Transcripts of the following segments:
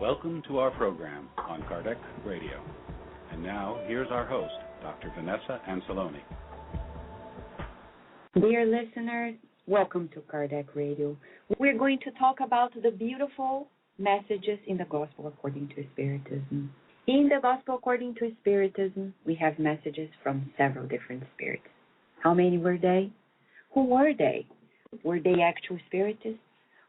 Welcome to our program on Kardec Radio. And now, here's our host, Dr. Vanessa Anceloni. Dear listeners, welcome to Kardec Radio. We're going to talk about the beautiful messages in the Gospel according to Spiritism. In the Gospel according to Spiritism, we have messages from several different spirits. How many were they? Who were they? Were they actual spiritists?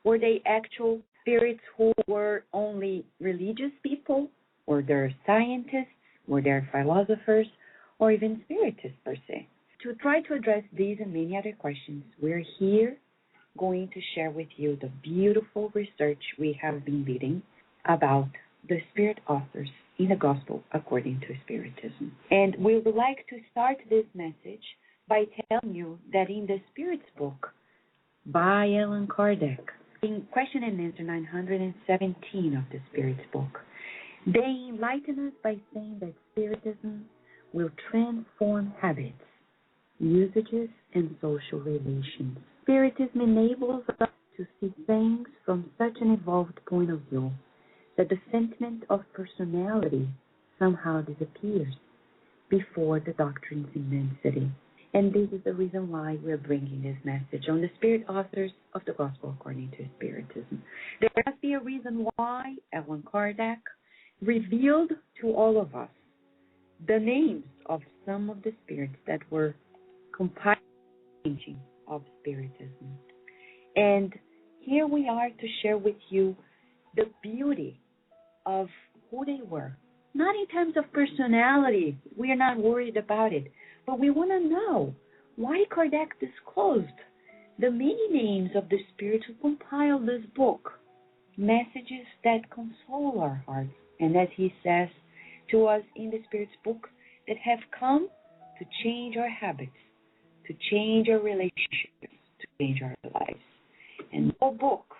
Were they actual spirits who were only religious people? Were there scientists? Were there philosophers? Or even spiritists per se? To try to address these and many other questions, we're here going to share with you the beautiful research we have been leading about the spirit authors in the Gospel according to Spiritism. And we would like to start this message by telling you that in the Spirit's book by Allan Kardec, in question and answer 917 of the Spirit's book, they enlighten us by saying that Spiritism will transform habits, usages, and social relations. Spiritism enables us to see things from such an evolved point of view that the sentiment of personality somehow disappears before the doctrine's immensity. And this is the reason why we're bringing this message on the spirit authors of the Gospel according to Spiritism. There must be a reason why Allan Kardec revealed to all of us the names of some of the spirits that were compiling of Spiritism. And here we are to share with you the beauty of who they were. Not in terms of personality, we are not worried about it, but we want to know why Kardec disclosed the many names of the spirits who compiled this book, messages that console our hearts, and as he says to us in the Spirit's book, that have come to change our habits, to change our relationships, to change our lives. And no book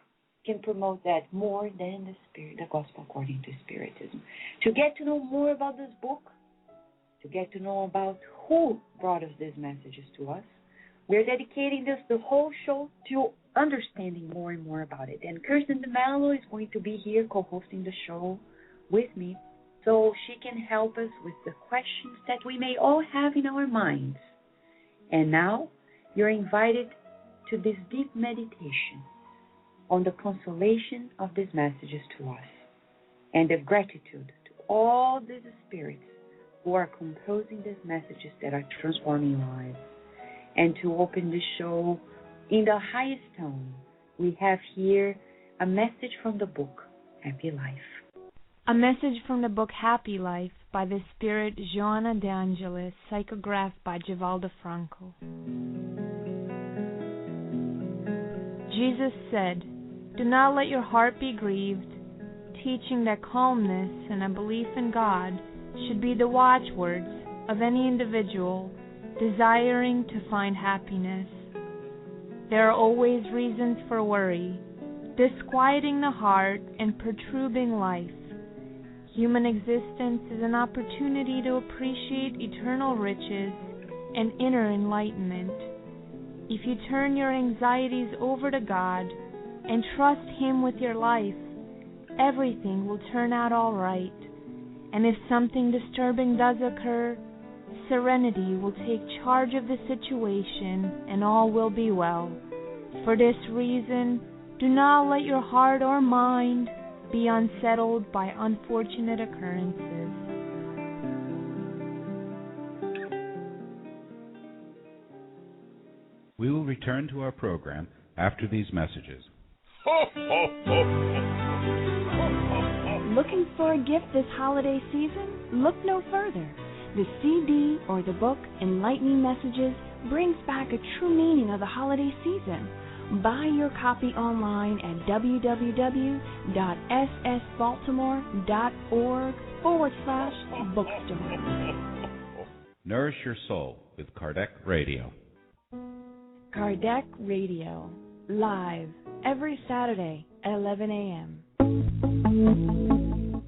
can promote that more than the Gospel according to Spiritism. To get to know more about this book, to get to know about who brought us these messages to us, we're dedicating the whole show to understanding more and more about it. And Kirsten DeMello is going to be here co-hosting the show with me, so she can help us with the questions that we may all have in our minds. And now, you're invited to this deep meditation on the consolation of these messages to us, and the gratitude to all these spirits who are composing these messages that are transforming lives. And to open the show in the highest tone, we have here a message from the book, Happy Life. A message from the book Happy Life by the spirit Joanna de Angelis, psychographed by Givaldo Franco. Jesus said, "Do not let your heart be grieved," teaching that calmness and a belief in God should be the watchwords of any individual desiring to find happiness. There are always reasons for worry, disquieting the heart and perturbing life. Human existence is an opportunity to appreciate eternal riches and inner enlightenment. If you turn your anxieties over to God and trust Him with your life, everything will turn out all right. And if something disturbing does occur, serenity will take charge of the situation and all will be well. For this reason, do not let your heart or mind be unsettled by unfortunate occurrences. We will return to our program after these messages. Looking for a gift this holiday season? Look no further. The CD or the book Enlightening Messages brings back a true meaning of the holiday season. Buy your copy online at www.ssbaltimore.org/bookstore. Nourish your soul with Kardec Radio. Kardec Radio, live every Saturday at 11 a.m.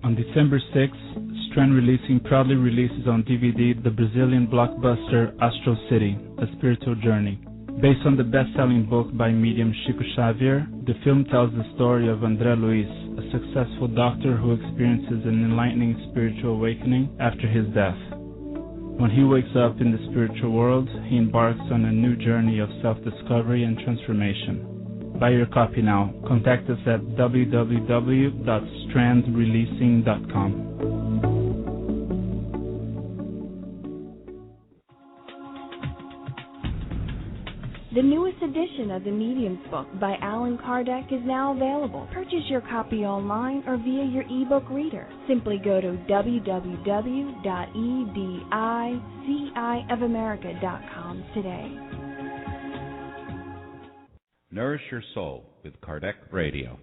On December 6th, Strand Releasing proudly releases on DVD the Brazilian blockbuster Astral City, A Spiritual Journey. Based on the best-selling book by medium Chico Xavier, the film tells the story of André Luiz, a successful doctor who experiences an enlightening spiritual awakening after his death. When he wakes up in the spiritual world, he embarks on a new journey of self-discovery and transformation. Buy your copy now. Contact us at www.strandreleasing.com. The newest edition of the Medium's book by Allan Kardec is now available. Purchase your copy online or via your ebook reader. Simply go to www.edicofamerica.com today. Nourish Your Soul with Kardec Radio.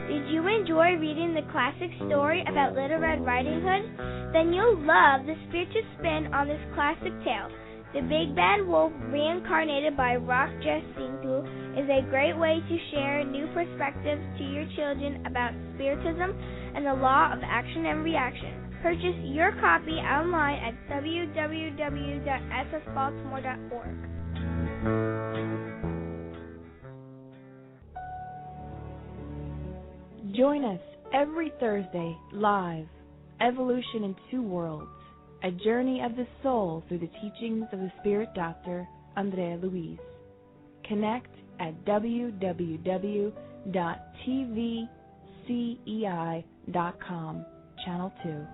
Did you enjoy reading the classic story about Little Red Riding Hood? Then you'll love the spiritual spin on this classic tale. The Big Bad Wolf, reincarnated by Rock Jacinto, is a great way to share new perspectives to your children about spiritism and the law of action and reaction. Purchase your copy online at www.ssbaltimore.org. Join us every Thursday live, Evolution in Two Worlds, a journey of the soul through the teachings of the Spirit Doctor, André Luiz. Connect at www.tvcei.com, Channel 2.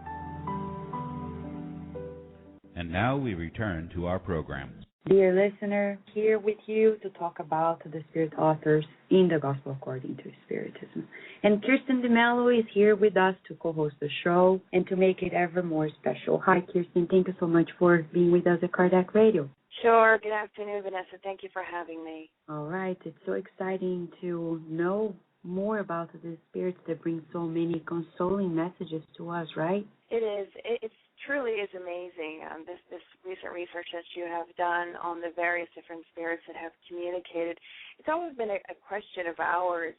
And now we return to our program. Dear listener, here with you to talk about the Spirit authors in the Gospel According to Spiritism. And Kirsten DeMello is here with us to co-host the show and to make it ever more special. Hi, Kirsten. Thank you so much for being with us at Kardec Radio. Sure. Good afternoon, Vanessa. Thank you for having me. All right. It's so exciting to know more about the spirits that bring so many consoling messages to us, right? It is. It truly is amazing. This recent research that you have done on the various different spirits that have communicated. It's always been a question of ours.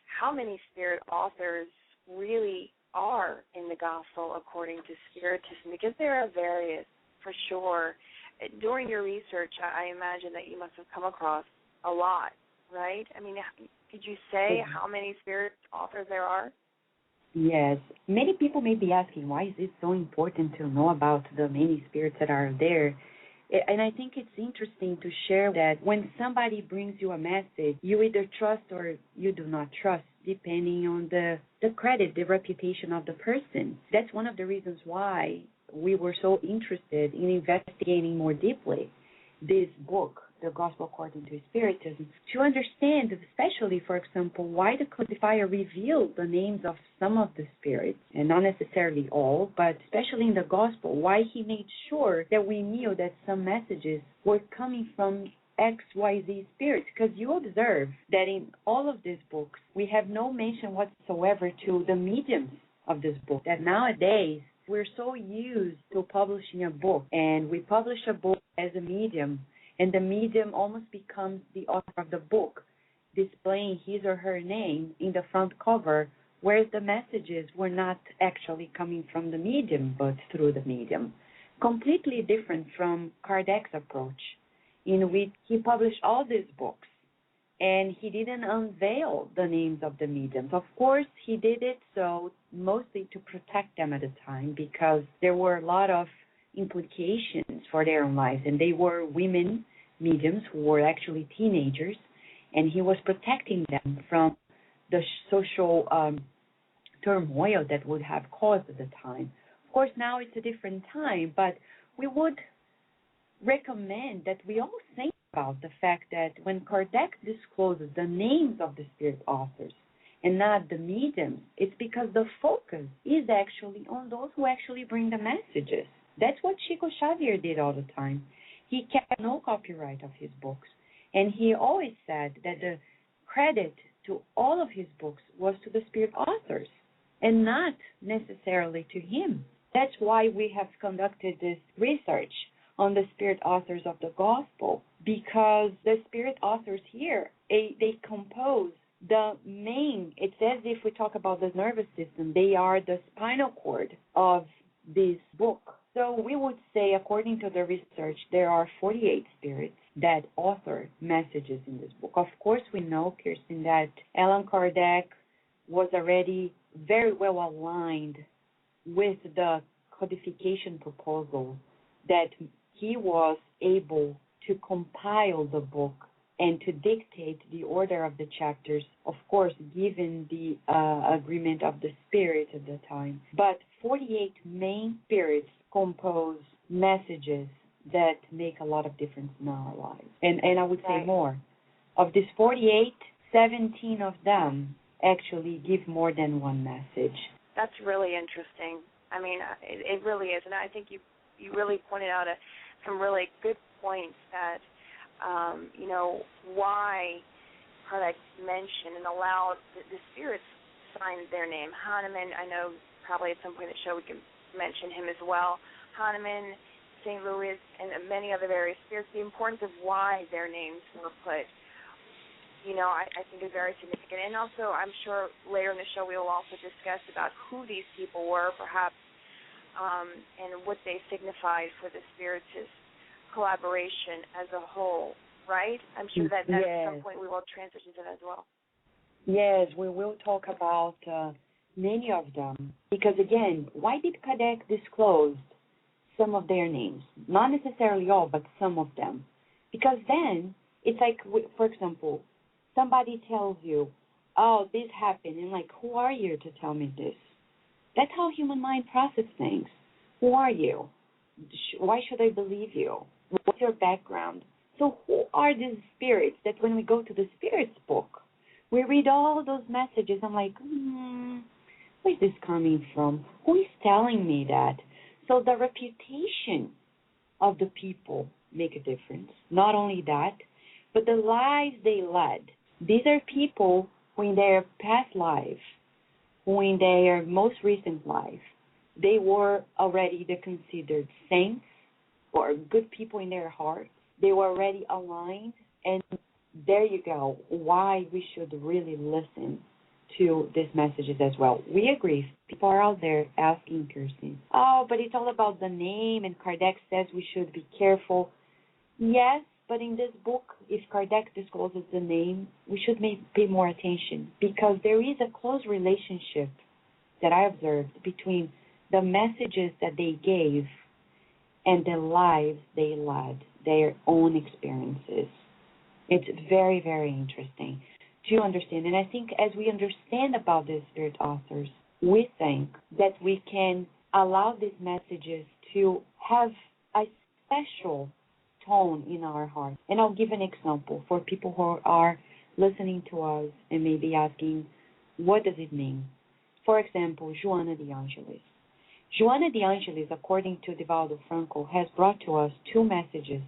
How many spirit authors really are in the Gospel according to Spiritism? Because there are various, for sure. During your research, I imagine that you must have come across a lot, right? I mean, could you say how many spirit authors there are? Yes. Many people may be asking, why is it so important to know about the many spirits that are there? And I think it's interesting to share that when somebody brings you a message, you either trust or you do not trust, depending on the credit, the reputation of the person. That's one of the reasons why we were so interested in investigating more deeply this book, The Gospel According to Spiritism, to understand, especially, for example, why the codifier revealed the names of some of the spirits, and not necessarily all, but especially in the Gospel, why he made sure that we knew that some messages were coming from XYZ spirits, because you observe that in all of these books, we have no mention whatsoever to the mediums of this book, that nowadays we're so used to publishing a book, and we publish a book as a medium, and the medium almost becomes the author of the book, displaying his or her name in the front cover, whereas the messages were not actually coming from the medium, but through the medium. Completely different from Kardec's approach, in which he published all these books, and he didn't unveil the names of the mediums. Of course, he did it so mostly to protect them at the time, because there were a lot of implications for their own lives, and they were women mediums who were actually teenagers, and he was protecting them from the social turmoil that would have caused at the time. Of course, now it's a different time, but we would recommend that we all think about the fact that when Kardec discloses the names of the spirit authors and not the mediums, it's because the focus is actually on those who actually bring the messages. That's what Chico Xavier did all the time. He kept no copyright of his books, and he always said that the credit to all of his books was to the spirit authors and not necessarily to him. That's why we have conducted this research on the spirit authors of the gospel, because the spirit authors here, they compose the main, it's as if we talk about the nervous system, they are the spinal cord of this book. So we would say, according to the research, there are 48 spirits, that author messages in this book. Of course, we know, Kirsten, that Allan Kardec was already very well aligned with the codification proposal, that he was able to compile the book and to dictate the order of the chapters, of course, given the agreement of the spirit at the time. But 48 main spirits compose messages that make a lot of difference in our lives. And I would say more. Of these 48, 17 of them actually give more than one message. That's really interesting. I mean, it really is. And I think you really pointed out some really good points that, why Kardec mentioned and allowed the spirits sign their name. Hahnemann, I know probably at some point in the show we can mention him as well. Hahnemann, St. Louis, and many other various spirits, the importance of why their names were put, I think is very significant. And also, I'm sure later in the show we will also discuss about who these people were, perhaps, and what they signified for the spirits' collaboration as a whole, right? I'm sure that at some point we will transition to that as well. Yes, we will talk about many of them. Because, again, why did Kardec disclose some of their names? Not necessarily all, but some of them. Because then, it's like, for example, somebody tells you, oh, this happened, and like, who are you to tell me this? That's how human mind processes things. Who are you? Why should I believe you? What's your background? So who are these spirits that when we go to the spirits book, we read all those messages, I'm like, where is this coming from? Who is telling me that? So the reputation of the people make a difference. Not only that, but the lives they led. These are people who in their past life, who in their most recent life, they were already considered saints or good people in their heart. They were already aligned, and there you go, why we should really listen to these messages as well. We agree. People are out there asking, Kirsten, oh, but it's all about the name, and Kardec says we should be careful. Yes, but in this book, if Kardec discloses the name, we should pay more attention, because there is a close relationship that I observed between the messages that they gave and the lives they led, their own experiences. It's very, very interesting to understand. And I think as we understand about the spirit authors, we think that we can allow these messages to have a special tone in our heart. And I'll give an example for people who are listening to us and maybe asking, what does it mean? For example, Joana de Angelis. Joana de Angelis, according to Divaldo Franco, has brought to us two messages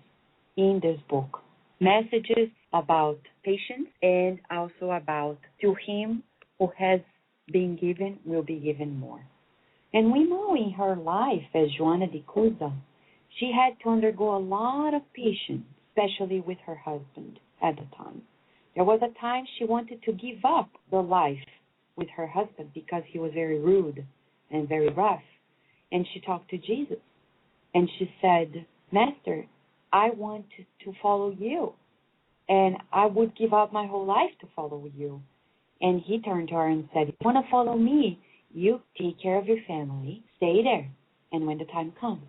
in this book. Messages about patience and also about to him who has been given will be given more. And we know in her life as Joana de Cusa, she had to undergo a lot of patience, especially with her husband at the time. There was a time she wanted to give up the life with her husband because he was very rude and very rough. And she talked to Jesus. And she said, Master, I want to follow you. And I would give up my whole life to follow you. And he turned to her and said, if you want to follow me, you take care of your family, stay there. And when the time comes,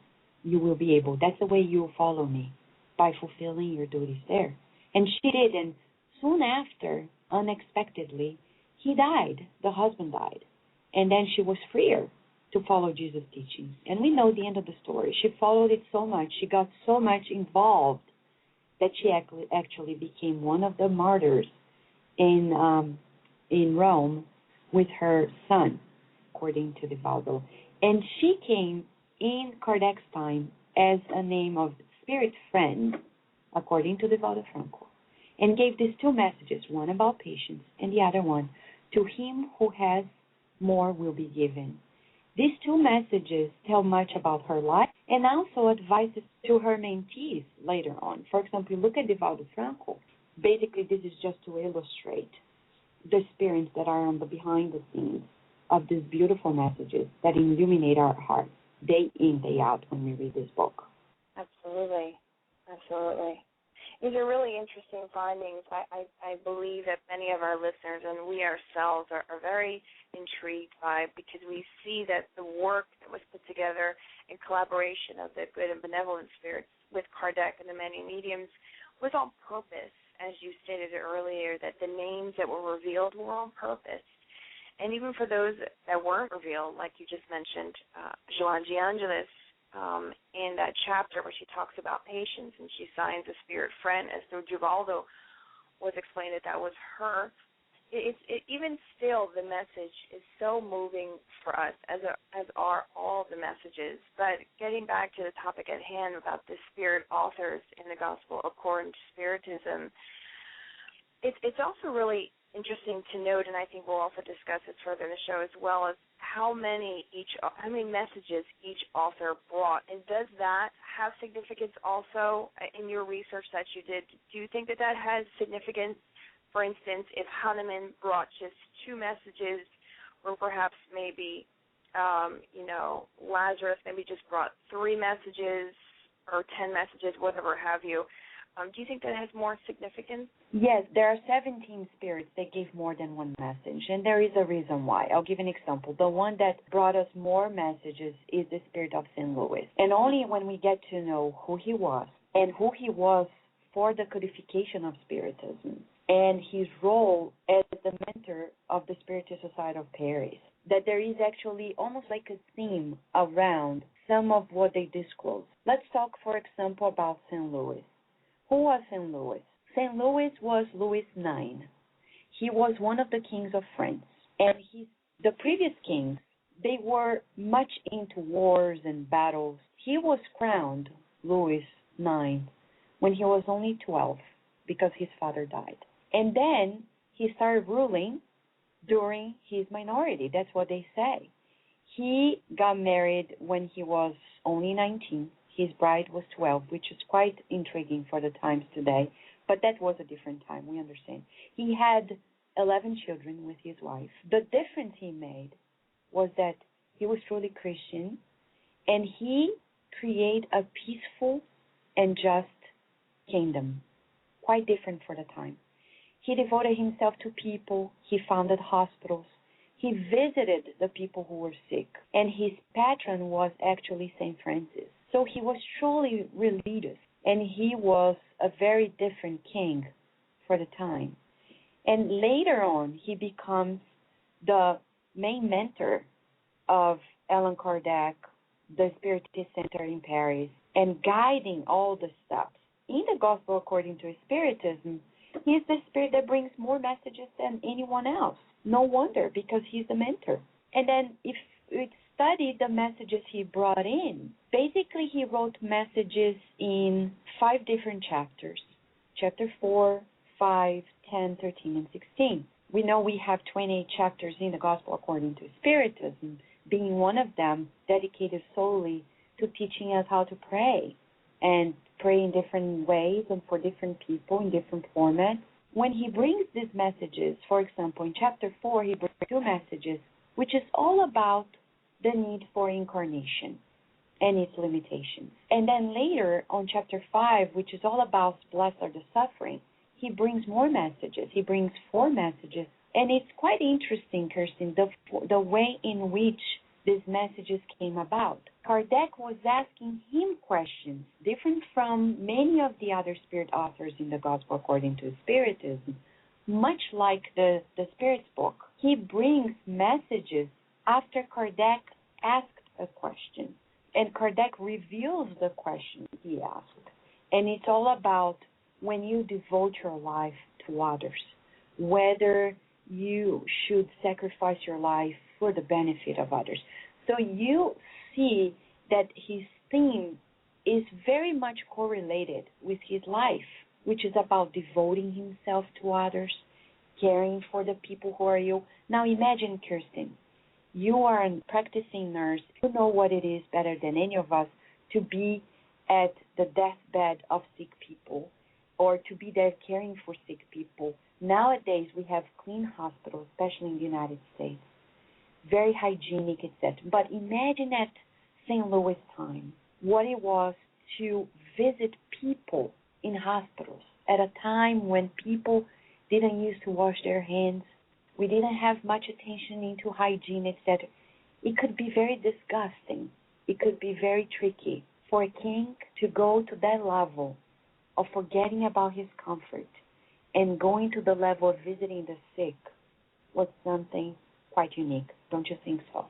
you will be able. That's the way you will follow me, by fulfilling your duties there. And she did. And soon after, unexpectedly, he died. The husband died. And then she was freer to follow Jesus' teachings. And we know the end of the story. She followed it so much. She got so much involved that she actually became one of the martyrs in Rome with her son, according to Divaldo. And she came in Kardec's time as a name of spirit friend, according to Divaldo Franco, and gave these two messages, one about patience and the other one, to him who has more will be given. These two messages tell much about her life and also advices to her mentees later on. For example, look at Divaldo Franco. Basically, this is just to illustrate the spirits that are on the behind the scenes of these beautiful messages that illuminate our hearts day in, day out when we read this book. Absolutely. Absolutely. These are really interesting findings. I believe that many of our listeners and we ourselves are very intrigued by, because we see that the work that was put together in collaboration of the good and benevolent spirits with Kardec and the many mediums was on purpose, as you stated earlier, that the names that were revealed were on purpose. And even for those that weren't revealed, like you just mentioned, Joanne de Angelis, in that chapter where she talks about patience and she signs a spirit friend, as though Givaldo was explained that was her. Even still, the message is so moving for us, as are all the messages. But getting back to the topic at hand about the spirit authors in the Gospel according to Spiritism, it's also really interesting to note, and I think we'll also discuss this further in the show as well, as how many messages each author brought. And does that have significance also in your research that you did? Do you think that has significance? For instance, if Hahnemann brought just 2 messages, or perhaps maybe, Lazarus maybe just brought 3 messages or 10 messages, whatever have you, do you think that has more significance? Yes, there are 17 spirits that gave more than one message, and there is a reason why. I'll give an example. The one that brought us more messages is the spirit of St. Louis. And only when we get to know who he was and who he was for the codification of Spiritism and his role as the mentor of the Spiritist Society of Paris, that there is actually almost like a theme around some of what they disclose. Let's talk, for example, about St. Louis. Who was St. Louis? St. Louis was Louis IX. He was one of the kings of France. And the previous kings, they were much into wars and battles. He was crowned Louis IX when he was only 12 because his father died. And then he started ruling during his minority. That's what they say. He got married when he was only 19. His bride was 12, which is quite intriguing for the times today. But that was a different time, we understand. He had 11 children with his wife. The difference he made was that he was truly Christian, and he created a peaceful and just kingdom, quite different for the time. He devoted himself to people. He founded hospitals. He visited the people who were sick, and his patron was actually St. Francis. So he was truly religious, and he was a very different king for the time. And later on, he becomes the main mentor of Allan Kardec, the Spiritist Center in Paris, and guiding all the steps. In the Gospel according to Spiritism, he's the spirit that brings more messages than anyone else. No wonder, because he's the mentor. And then if we study the messages he brought in, basically he wrote messages in 5 different chapters. Chapter 4, 5, 10, 13, and 16. We know we have 28 chapters in the Gospel according to Spiritism, being one of them dedicated solely to teaching us how to pray, and pray in different ways and for different people in different formats. When he brings these messages, for example, in chapter 4, he brings 2 messages, which is all about the need for incarnation and its limitations. And then later on chapter 5, which is all about blessed are the suffering, he brings more messages. He brings 4 messages. And it's quite interesting, Kirsten, the way in which these messages came about. Kardec was asking him questions different from many of the other spirit authors in the Gospel according to Spiritism, much like the Spirit's book. He brings messages after Kardec asked a question, and Kardec reveals the question he asked. And it's all about when you devote your life to others, whether you should sacrifice your life for the benefit of others. So you see that his theme is very much correlated with his life, which is about devoting himself to others, caring for the people who are ill. Now imagine, Kirsten, you are a practicing nurse. You know what it is better than any of us to be at the deathbed of sick people or to be there caring for sick people. Nowadays, we have clean hospitals, especially in the United States, very hygienic, etc. But imagine at St. Louis time what it was to visit people in hospitals at a time when people didn't used to wash their hands. We didn't have much attention into hygiene, etc. It could be very disgusting. It could be very tricky for a king to go to that level of forgetting about his comfort and going to the level of visiting the sick was something quite unique. Don't you think so?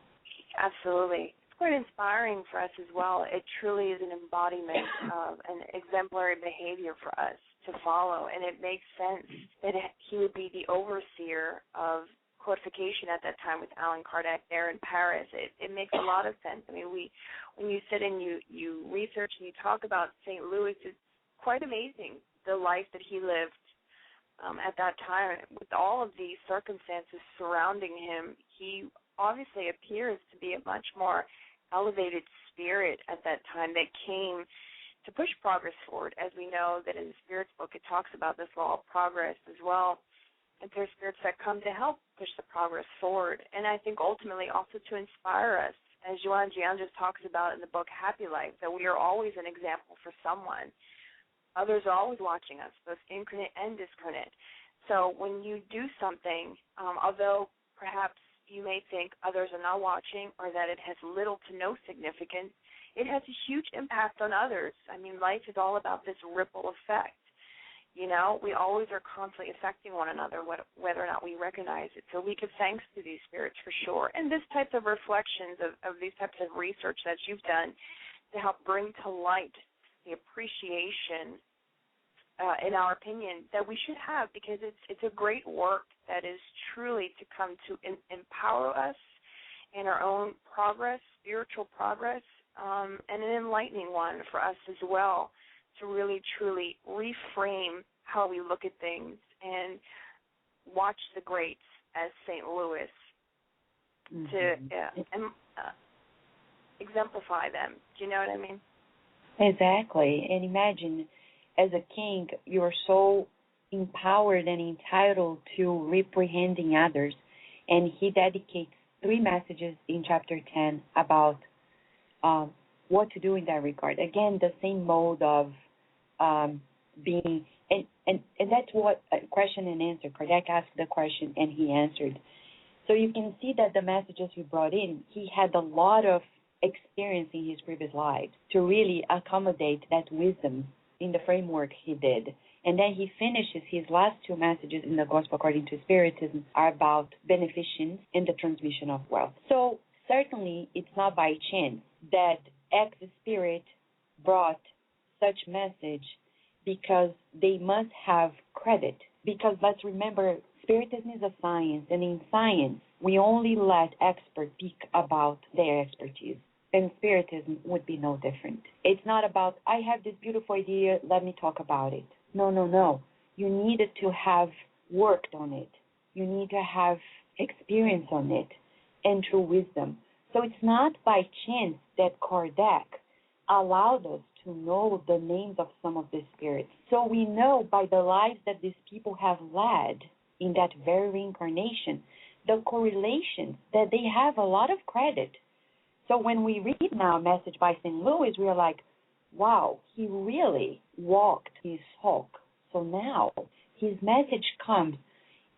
Absolutely. It's quite inspiring for us as well. It truly is an embodiment of an exemplary behavior for us to follow, and it makes sense that he would be the overseer of codification at that time with Allan Kardec there in Paris. It makes a lot of sense. I mean, when you sit and you research and you talk about St. Louis, it's quite amazing the life that he lived at that time. With all of these circumstances surrounding him, he obviously appears to be a much more elevated spirit at that time that came to push progress forward. As we know that in the Spirits book, it talks about this law of progress as well. And there's spirits that come to help push the progress forward. And I think ultimately also to inspire us, as Joanne Jian just talks about in the book Happy Life, that we are always an example for someone. Others are always watching us, both incarnate and discarnate. So when you do something, although perhaps you may think others are not watching or that it has little to no significance, it has a huge impact on others. I mean, life is all about this ripple effect. You know, we always are constantly affecting one another, whether or not we recognize it. So we give thanks to these spirits for sure. And this type of reflections of these types of research that you've done to help bring to light the appreciation, in our opinion, that we should have, because it's a great work that is truly to come to empower us in our own progress, spiritual progress, and an enlightening one for us as well, to really, truly reframe how we look at things and watch the greats as St. Louis to exemplify them. Do you know what I mean? Exactly. And imagine, as a king, you are so empowered and entitled to reprehending others. And he dedicates 3 messages in chapter 10 about what to do in that regard. Again, the same mode of being, and that's what question and answer. Kardec asked the question and he answered. So you can see that the messages he brought in, he had a lot of experience in his previous lives to really accommodate that wisdom in the framework he did. And then he finishes his last 2 messages in the Gospel According to Spiritism are about beneficence and the transmission of wealth. So certainly it's not by chance that ex-spirit brought such message, because they must have credit. Because let's remember, Spiritism is a science, and in science, we only let experts speak about their expertise. And Spiritism would be no different. It's not about, I have this beautiful idea, let me talk about it. No. You needed to have worked on it. You need to have experience on it and true wisdom. So it's not by chance that Kardec allowed us to know the names of some of the spirits. So we know by the lives that these people have led in that very reincarnation, the correlations, that they have a lot of credit. So when we read now a message by St. Louis, we are like, wow, he really walked his talk. So now his message comes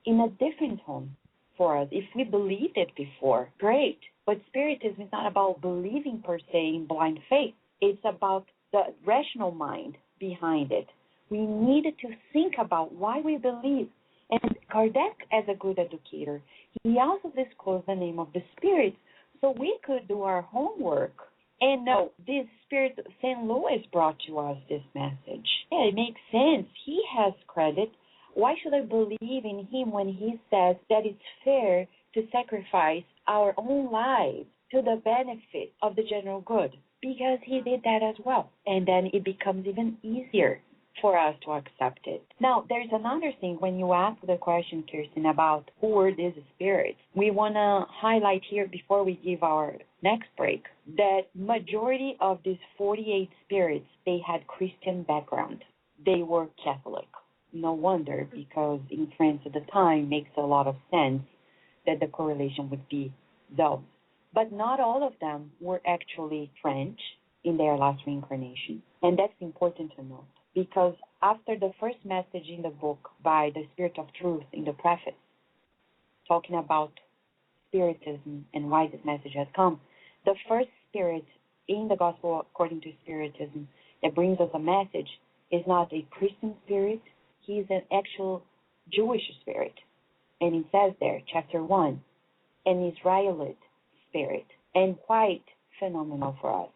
in a different tone for us. If we believed it before, great. But Spiritism is not about believing per se in blind faith. It's about the rational mind behind it. We needed to think about why we believe. And Kardec, as a good educator, he also disclosed the name of the spirits so we could do our homework and know this spirit St. Louis brought to us this message. Yeah, it makes sense. He has credit. Why should I believe in him when he says that it's fair to sacrifice our own lives to the benefit of the general good? Because he did that as well. And then it becomes even easier for us to accept it. Now, there's another thing when you ask the question, Kirsten, about who were these spirits. We want to highlight here before we give our next break that majority of these 48 spirits, they had Christian background. They were Catholic. No wonder, because in France at the time makes a lot of sense that the correlation would be those. But not all of them were actually French in their last reincarnation. And that's important to note, because after the first message in the book by the Spirit of Truth in the preface, talking about Spiritism and why this message has come, the first spirit in the Gospel according to Spiritism that brings us a message is not a Christian spirit. He is an actual Jewish spirit. And it says there, chapter 1, an Israelite spirit, and quite phenomenal for us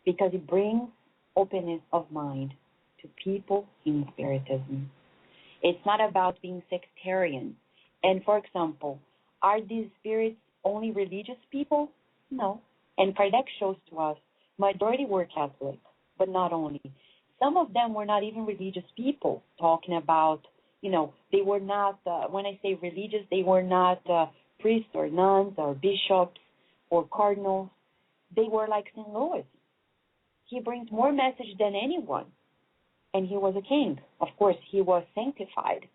because it brings openness of mind to people in Spiritism. It's not about being sectarian. And for example, are these spirits only religious people? No. And Kardec shows to us, majority were Catholic, but not only. Some of them were not even religious people, talking about, they were not, when I say religious, they were not priests or nuns or bishops or cardinals. They were like St. Louis. He brings more message than anyone. And he was a king. Of course, he was sanctified.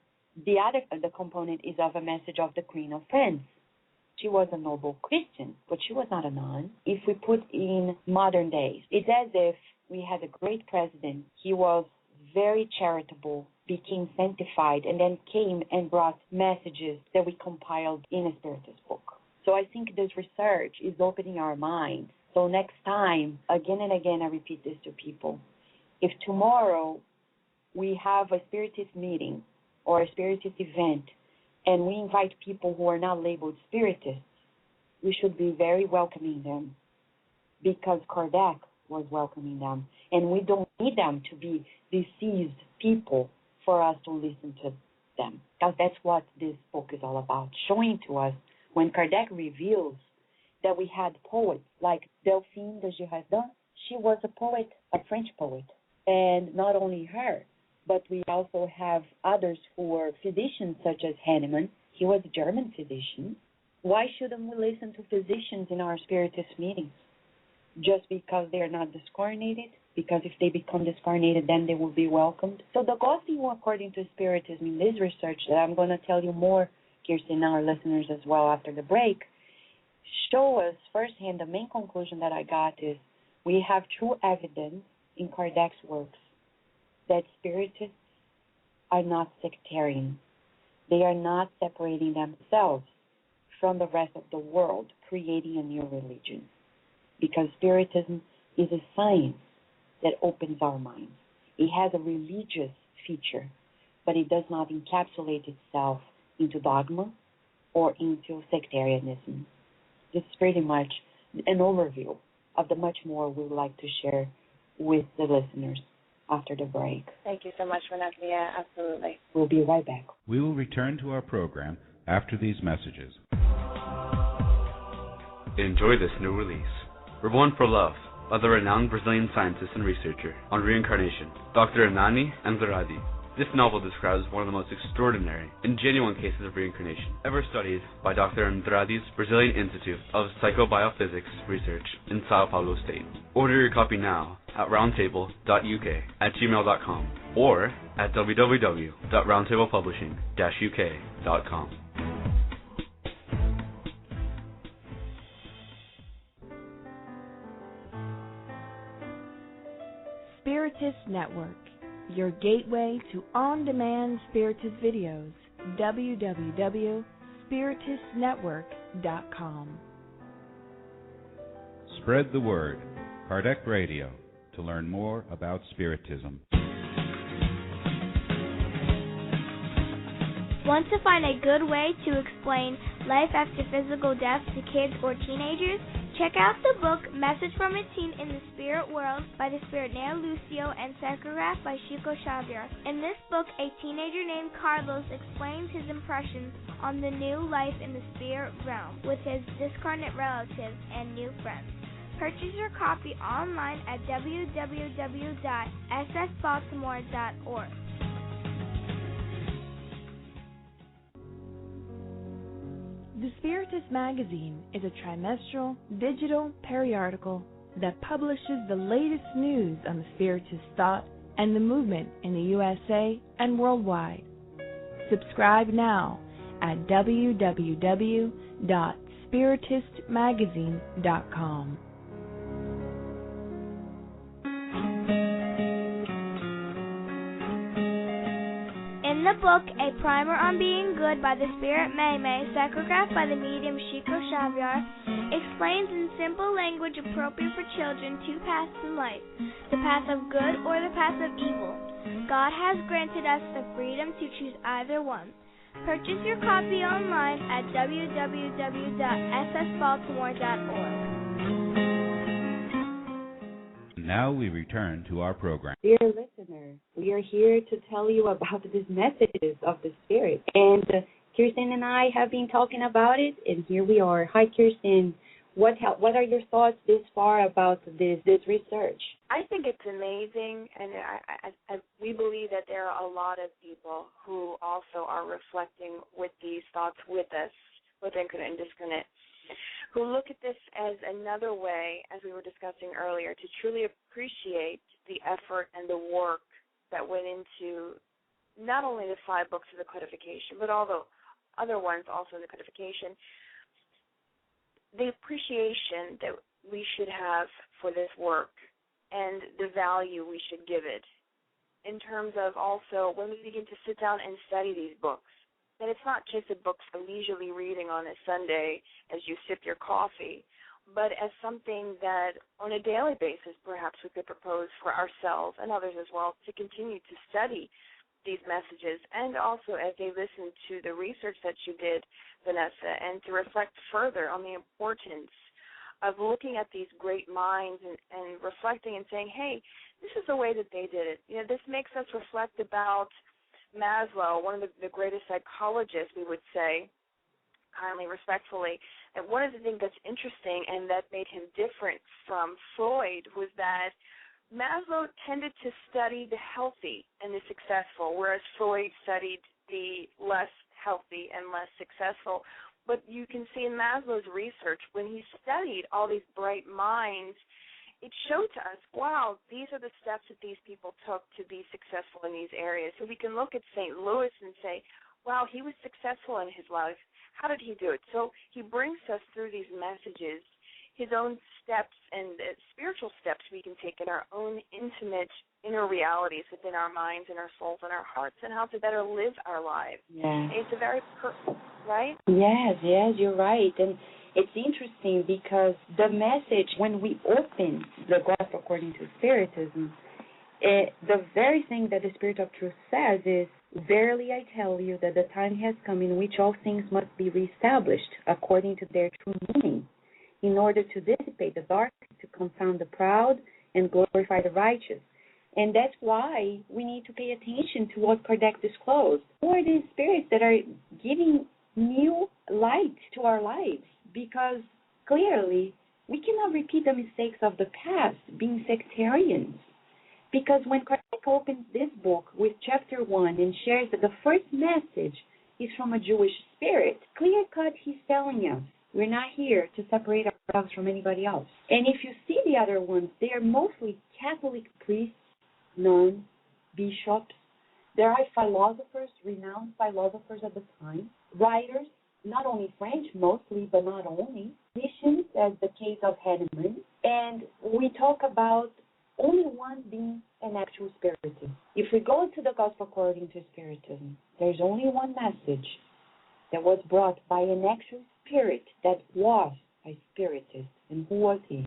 The component is of a message of the Queen of France. She was a noble Christian, but she was not a nun. If we put in modern days, it's as if we had a great president. He was very charitable, became sanctified, and then came and brought messages that we compiled in a Spiritist book. So I think this research is opening our minds. So next time, again and again, I repeat this to people. If tomorrow we have a Spiritist meeting or a Spiritist event, and we invite people who are not labeled Spiritists, we should be very welcoming them because Kardec was welcoming them. And we don't need them to be deceased people for us to listen to them. Because that's what this book is all about, showing to us when Kardec reveals that we had poets like Delphine de Girardin. She was a poet, a French poet. And not only her, but we also have others who were physicians such as Hahnemann. He was a German physician. Why shouldn't we listen to physicians in our Spiritist meetings? Just because they are not discarnated? Because if they become discarnated, then they will be welcomed. So the Gospel according to Spiritism in this research that I'm going to tell you more, Kirsten, and our listeners as well after the break, show us firsthand the main conclusion that I got is we have true evidence in Kardec's works that Spiritists are not sectarian. They are not separating themselves from the rest of the world, creating a new religion. Because Spiritism is a science that opens our minds. It has a religious feature, but it does not encapsulate itself into dogma or into sectarianism. This is pretty much an overview of the much more we would like to share with the listeners after the break. Thank you so much, Vanessa. Yeah, absolutely. We'll be right back. We will return to our program after these messages. Enjoy this new release. Reborn for Love by the renowned Brazilian scientist and researcher on reincarnation, Dr. Hernani Andrade. This novel describes one of the most extraordinary and genuine cases of reincarnation ever studied by Dr. Andrade's Brazilian Institute of Psychobiophysics Research in Sao Paulo State. Order your copy now at roundtable.uk@gmail.com or at www.roundtablepublishing-uk.com. Spiritist Network, your gateway to on-demand Spiritist videos. www.spiritistnetwork.com. Spread the word. Kardec Radio, to learn more about Spiritism. Want to find a good way to explain life after physical death to kids or teenagers? Check out the book Message from a Teen in the Spirit World by the Spiritneo Lucio and Psychograph by Chico Xavier. In this book, a teenager named Carlos explains his impressions on the new life in the spirit realm with his discarnate relatives and new friends. Purchase your copy online at www.ssbaltimore.org. The Spiritist Magazine is a trimestral, digital periodical that publishes the latest news on the Spiritist thought and the movement in the USA and worldwide. Subscribe now at www.spiritistmagazine.com. book A Primer on Being Good by the Spirit May May, psychographed by the medium Chico Xavier, explains in simple language appropriate for children two paths in life, the path of good or the path of evil. God has granted us the freedom to choose either one. Purchase your copy online at www.ssbaltimore.org. Now we return to our program. Dear listener, we are here to tell you about these messages of the Spirit. And Kirsten and I have been talking about it, and here we are. Hi, Kirsten. What are your thoughts this far about this research? I think it's amazing, and we believe that there are a lot of people who also are reflecting with these thoughts with us, with Incarnate and Discarnate, who look at this as another way, as we were discussing earlier, to truly appreciate the effort and the work that went into not only the 5 books of the codification, but all the other ones also in the codification. The appreciation that we should have for this work and the value we should give it in terms of also when we begin to sit down and study these books, that it's not just a book for leisurely reading on a Sunday as you sip your coffee, but as something that on a daily basis perhaps we could propose for ourselves and others as well to continue to study these messages, and also as they listen to the research that you did, Vanessa, and to reflect further on the importance of looking at these great minds and reflecting and saying, hey, this is the way that they did it. You know, this makes us reflect about Maslow, one of the greatest psychologists, we would say, kindly, respectfully, and one of the things that's interesting and that made him different from Freud was that Maslow tended to study the healthy and the successful, whereas Freud studied the less healthy and less successful. But you can see in Maslow's research, when he studied all these bright minds, it showed to us, wow, these are the steps that these people took to be successful in these areas. So we can look at St. Louis and say, wow, he was successful in his life. How did he do it? So he brings us through these messages, his own steps and spiritual steps we can take in our own intimate inner realities within our minds and our souls and our hearts, and how to better live our lives. Yeah. It's a very right? Yes, you're right. And it's interesting because the message, when we open the Gospel according to Spiritism, the very thing that the Spirit of Truth says is, verily I tell you that the time has come in which all things must be reestablished according to their true meaning, in order to dissipate the darkness, to confound the proud, and glorify the righteous. And that's why we need to pay attention to what Kardec disclosed. Who are these spirits that are giving new light to our lives? Because clearly, we cannot repeat the mistakes of the past, being sectarians. Because when Kardec opens this book with chapter 1 and shares that the first message is from a Jewish spirit, clear-cut he's telling us, we're not here to separate ourselves from anybody else. And if you see the other ones, they are mostly Catholic priests, nuns, bishops. There are philosophers, renowned philosophers at the time, writers, not only French mostly, but not only, missions, as the case of Henneman. And we talk about only one being an actual spiritist. If we go to the Gospel according to Spiritism, there's only one message that was brought by an actual spirit that was a spiritist. And who was he?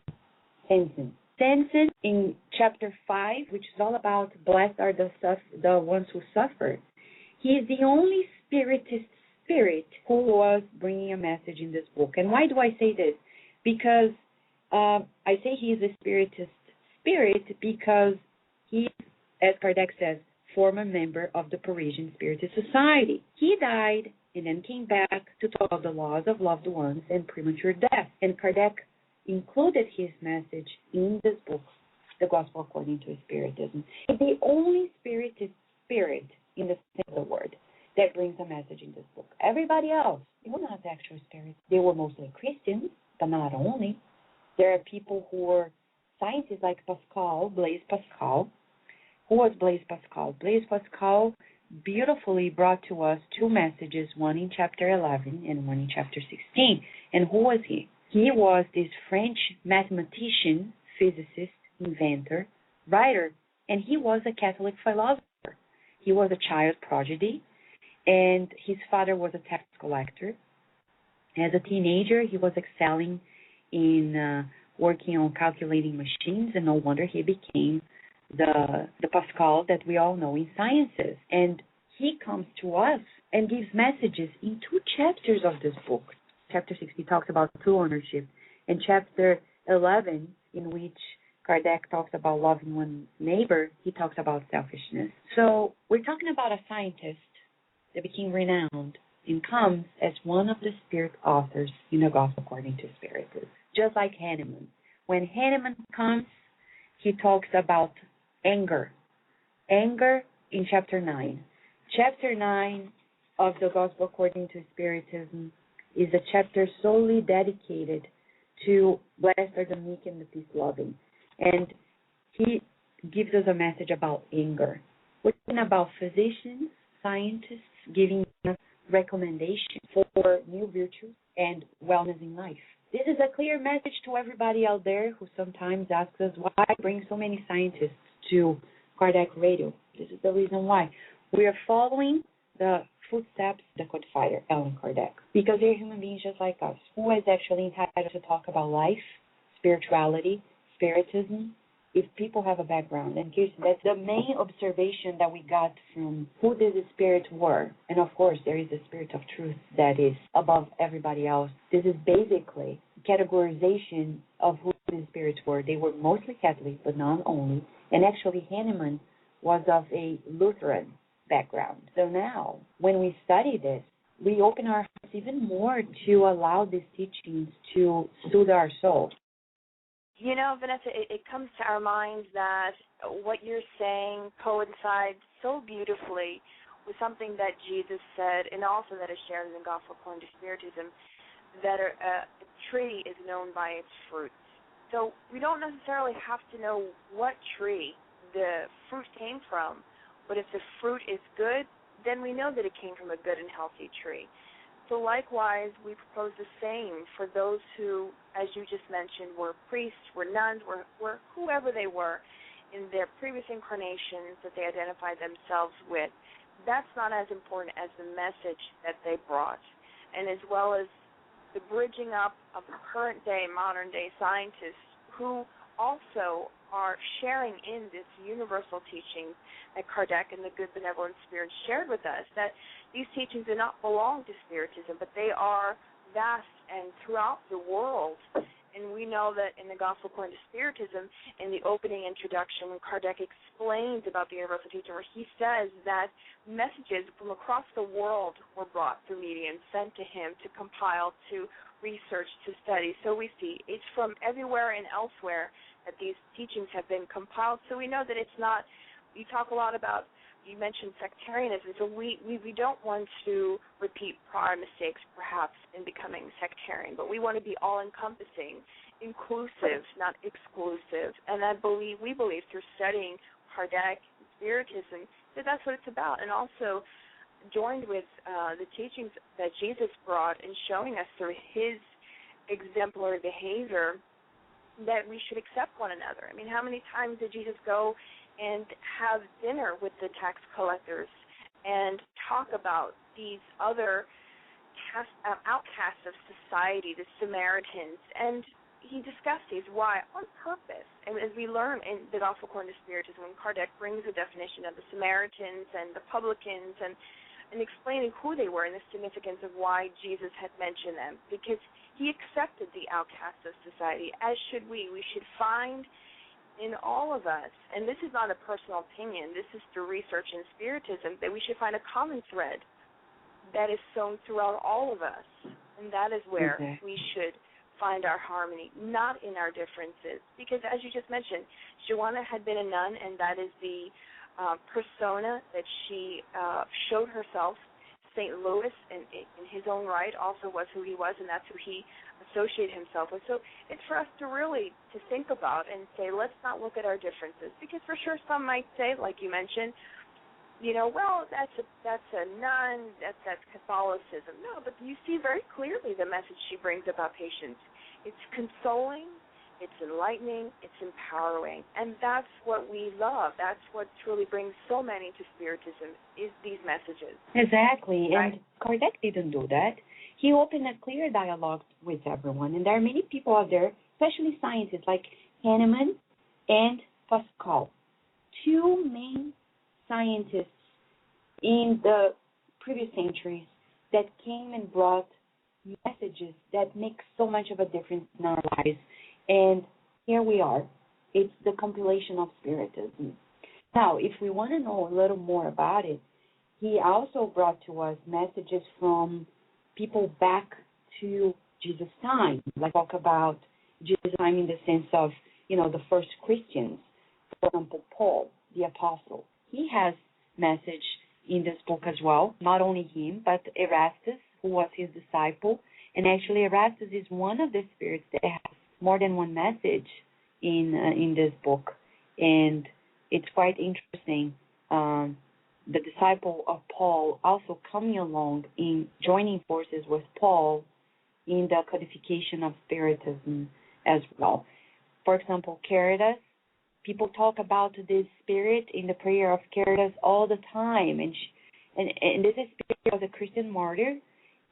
Sensen. Sensen, in chapter 5, which is all about blessed are the ones who suffer, he is the only spiritist spirit who was bringing a message in this book. And why do I say this? Because I say he is a spiritist spirit because he, as Kardec says, former member of the Parisian Spiritist Society. He died and then came back to talk about the laws of loved ones and premature death. And Kardec included his message in this book, The Gospel According to Spiritism. It's the only spiritist spirit, in the sense of the word, that brings a message in this book. Everybody else, they were not actual spirits. They were mostly Christians, but not only. There are people who were scientists like Pascal, Blaise Pascal. Who was Blaise Pascal? Blaise Pascal beautifully brought to us two messages, one in chapter 11 and one in chapter 16. And who was he? He was this French mathematician, physicist, inventor, writer, and he was a Catholic philosopher. He was a child prodigy, and his father was a tax collector. As a teenager, he was excelling in working on calculating machines, and no wonder he became the Pascal that we all know in sciences. And he comes to us and gives messages in 2 chapters of this book. Chapter 6, he talks about true ownership, and chapter 11, in which Kardec talks about loving one's neighbor, he talks about selfishness. So we're talking about a scientist that became renowned and comes as one of the spirit authors in the Gospel according to Spiritism. Just like Hahnemann. When Hahnemann comes, he talks about anger. Anger in chapter 9. Chapter 9 of the Gospel according to Spiritism is a chapter solely dedicated to blessed are the meek and the peace-loving. And he gives us a message about anger. We're talking about physicians, scientists giving us recommendations for new virtues and wellness in life. This is a clear message to everybody out there who sometimes asks us why bring so many scientists to Kardec Radio. This is the reason why. We are following the footsteps of the codifier, Allan Kardec, because they're human beings just like us, who is actually entitled to talk about life, spirituality, spiritism, if people have a background. And that's the main observation that we got from who these spirits were. And of course, there is a spirit of truth that is above everybody else. This is basically categorization of who these spirits were. They were mostly Catholic, but not only. And actually, Hahnemann was of a Lutheran background. So now, when we study this, we open our hearts even more to allow these teachings to soothe our soul. You know, Vanessa, it comes to our minds that what you're saying coincides so beautifully with something that Jesus said, and also that is shared in the Gospel according to Spiritism, that a tree is known by its fruits. So we don't necessarily have to know what tree the fruit came from, but if the fruit is good, then we know that it came from a good and healthy tree. So likewise, we propose the same for those who, as you just mentioned, were priests, were nuns, were whoever they were in their previous incarnations that they identified themselves with. That's not as important as the message that they brought, and as well as the bridging up of the current-day, modern-day scientists who also are sharing in this universal teaching that Kardec and the good benevolent spirits shared with us, that these teachings do not belong to Spiritism, but they are vast and throughout the world. And we know that in the Gospel according to Spiritism, in the opening introduction, when Kardec explains about the universal teaching, where he says that messages from across the world were brought through mediums, sent to him to compile, to research, to study. So we see it's from everywhere and elsewhere that these teachings have been compiled. So we know that it's not, you talk a lot about, you mentioned sectarianism, so we don't want to repeat prior mistakes perhaps in becoming sectarian, but we want to be all-encompassing, inclusive, not exclusive. And we believe through studying Kardec and Spiritism that that's what it's about, and also joined with the teachings that Jesus brought and showing us through his exemplary behavior that we should accept one another. I mean, how many times did Jesus go and have dinner with the tax collectors and talk about these other outcasts of society, the Samaritans? And he discussed these. Why? On purpose. And as we learn in the Gospel according to Spiritism, when Kardec brings a definition of the Samaritans and the publicans and explaining who they were and the significance of why Jesus had mentioned them, because he accepted the outcasts of society, as should we. We should find in all of us, and this is not a personal opinion, this is through research in Spiritism, that we should find a common thread that is sown throughout all of us, and that is where we should find our harmony, not in our differences. Because as you just mentioned, Joanna had been a nun, and that is the persona that she showed herself. St. Louis, in his own right, also was who he was, and that's who he associated himself with. So it's for us to really to think about and say, let's not look at our differences, because for sure some might say, like you mentioned, well, that's a nun, that's Catholicism. No, but you see very clearly the message she brings about patience. It's consoling, it's enlightening, it's empowering, and that's what we love. That's what truly brings so many to Spiritism, is these messages. Exactly, right? and Kardec didn't do that. He opened a clear dialogue with everyone, and there are many people out there, especially scientists like Hahnemann and Pascal, two main scientists in the previous centuries that came and brought messages that make so much of a difference in our lives. And here we are. It's the compilation of Spiritism. Now, if we want to know a little more about it, he also brought to us messages from people back to Jesus' time. Like talk about Jesus' time in the sense of, the first Christians. For example, Paul, the apostle. He has message in this book as well. Not only him, but Erastus, who was his disciple. And actually, Erastus is one of the spirits that has more than one message in this book. And it's quite interesting. The disciple of Paul also coming along in joining forces with Paul in the codification of Spiritism as well. For example, Caritas, people talk about this spirit in the prayer of Caritas all the time. And this spirit was a Christian martyr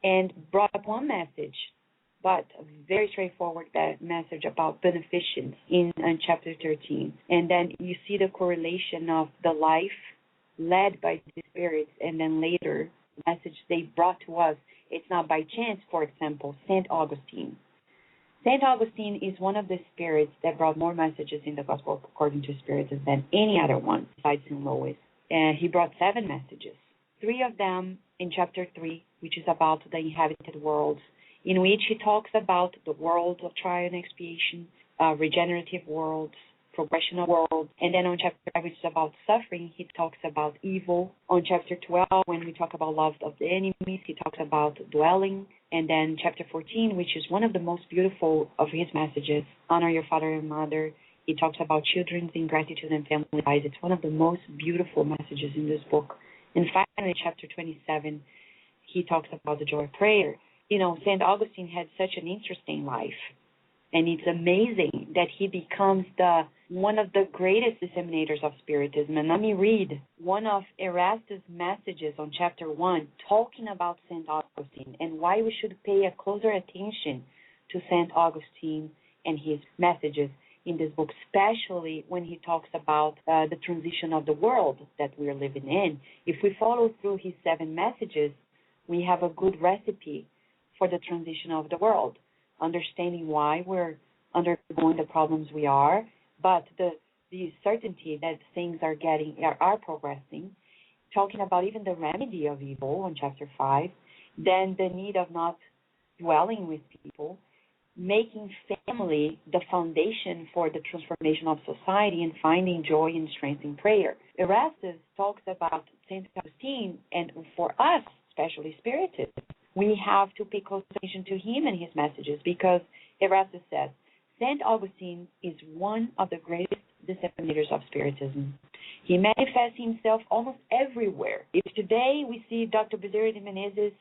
and brought up one message, but a very straightforward message about beneficence in chapter 13. And then you see the correlation of the life led by the spirits, and then later the message they brought to us. It's not by chance. For example, St. Augustine. St. Augustine is one of the spirits that brought more messages in the Gospel according to Spiritism than any other one besides St. Louis. And he brought 7 messages, 3 of them in chapter 3, which is about the inhabited worlds, in which he talks about the world of trial and expiation, regenerative worlds, progression of worlds. And then on chapter 5, which is about suffering, he talks about evil. On chapter 12, when we talk about love of the enemies, he talks about dwelling. And then chapter 14, which is one of the most beautiful of his messages, honor your father and mother. He talks about children's ingratitude and family ties. It's one of the most beautiful messages in this book. And finally, chapter 27, he talks about the joy of prayer. St. Augustine had such an interesting life. And it's amazing that he becomes one of the greatest disseminators of Spiritism. And let me read one of Erastus' messages on chapter 1, talking about St. Augustine and why we should pay a closer attention to St. Augustine and his messages in this book, especially when he talks about the transition of the world that we're living in. If we follow through his 7 messages, we have a good recipe for the transition of the world, understanding why we're undergoing the problems we are, but the certainty that things are progressing, talking about even the remedy of evil on chapter 5, then the need of not dwelling with people, making family the foundation for the transformation of society, and finding joy and strength in prayer. Erastus talks about St. Augustine, and for us, especially Spiritism, we have to pay close attention to him and his messages, because Erastus says, St. Augustine is one of the greatest disseminators of Spiritism. He manifests himself almost everywhere. If today we see Dr. Bezerra de Menezes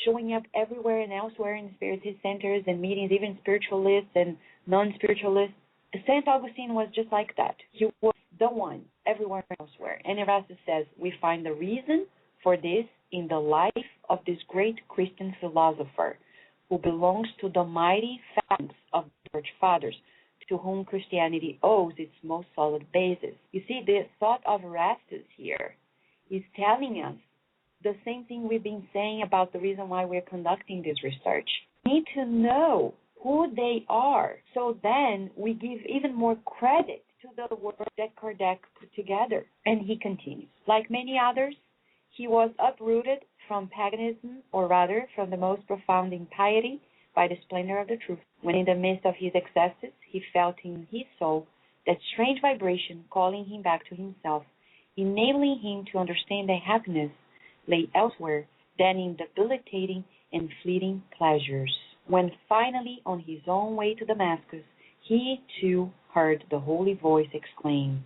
showing up everywhere and elsewhere in Spiritist centers and meetings, even spiritualists and non-spiritualists, St. Augustine was just like that. He was the one everywhere and elsewhere. And Erastus says, we find the reason for this in the life of this great Christian philosopher who belongs to the mighty phalanx of the Church Fathers, to whom Christianity owes its most solid basis. You see, the thought of Erastus here is telling us the same thing we've been saying about the reason why we're conducting this research. We need to know who they are, so then we give even more credit to the work that Kardec put together. And he continues, like many others, he was uprooted from paganism, or rather from the most profound impiety, by the splendor of the truth. When in the midst of his excesses, he felt in his soul that strange vibration calling him back to himself, enabling him to understand that happiness lay elsewhere than in debilitating and fleeting pleasures. When finally on his own way to Damascus, he too heard the holy voice exclaim,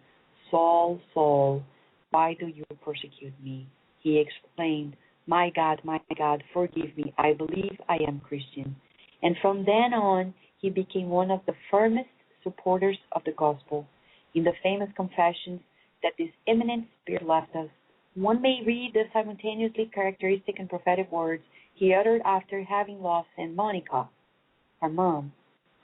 Saul, Saul, why do you persecute me? He exclaimed, my God, forgive me. I believe I am Christian. And from then on, he became one of the firmest supporters of the gospel. In the famous confessions that this eminent spirit left us, one may read the simultaneously characteristic and prophetic words he uttered after having lost Saint Monica, her mom.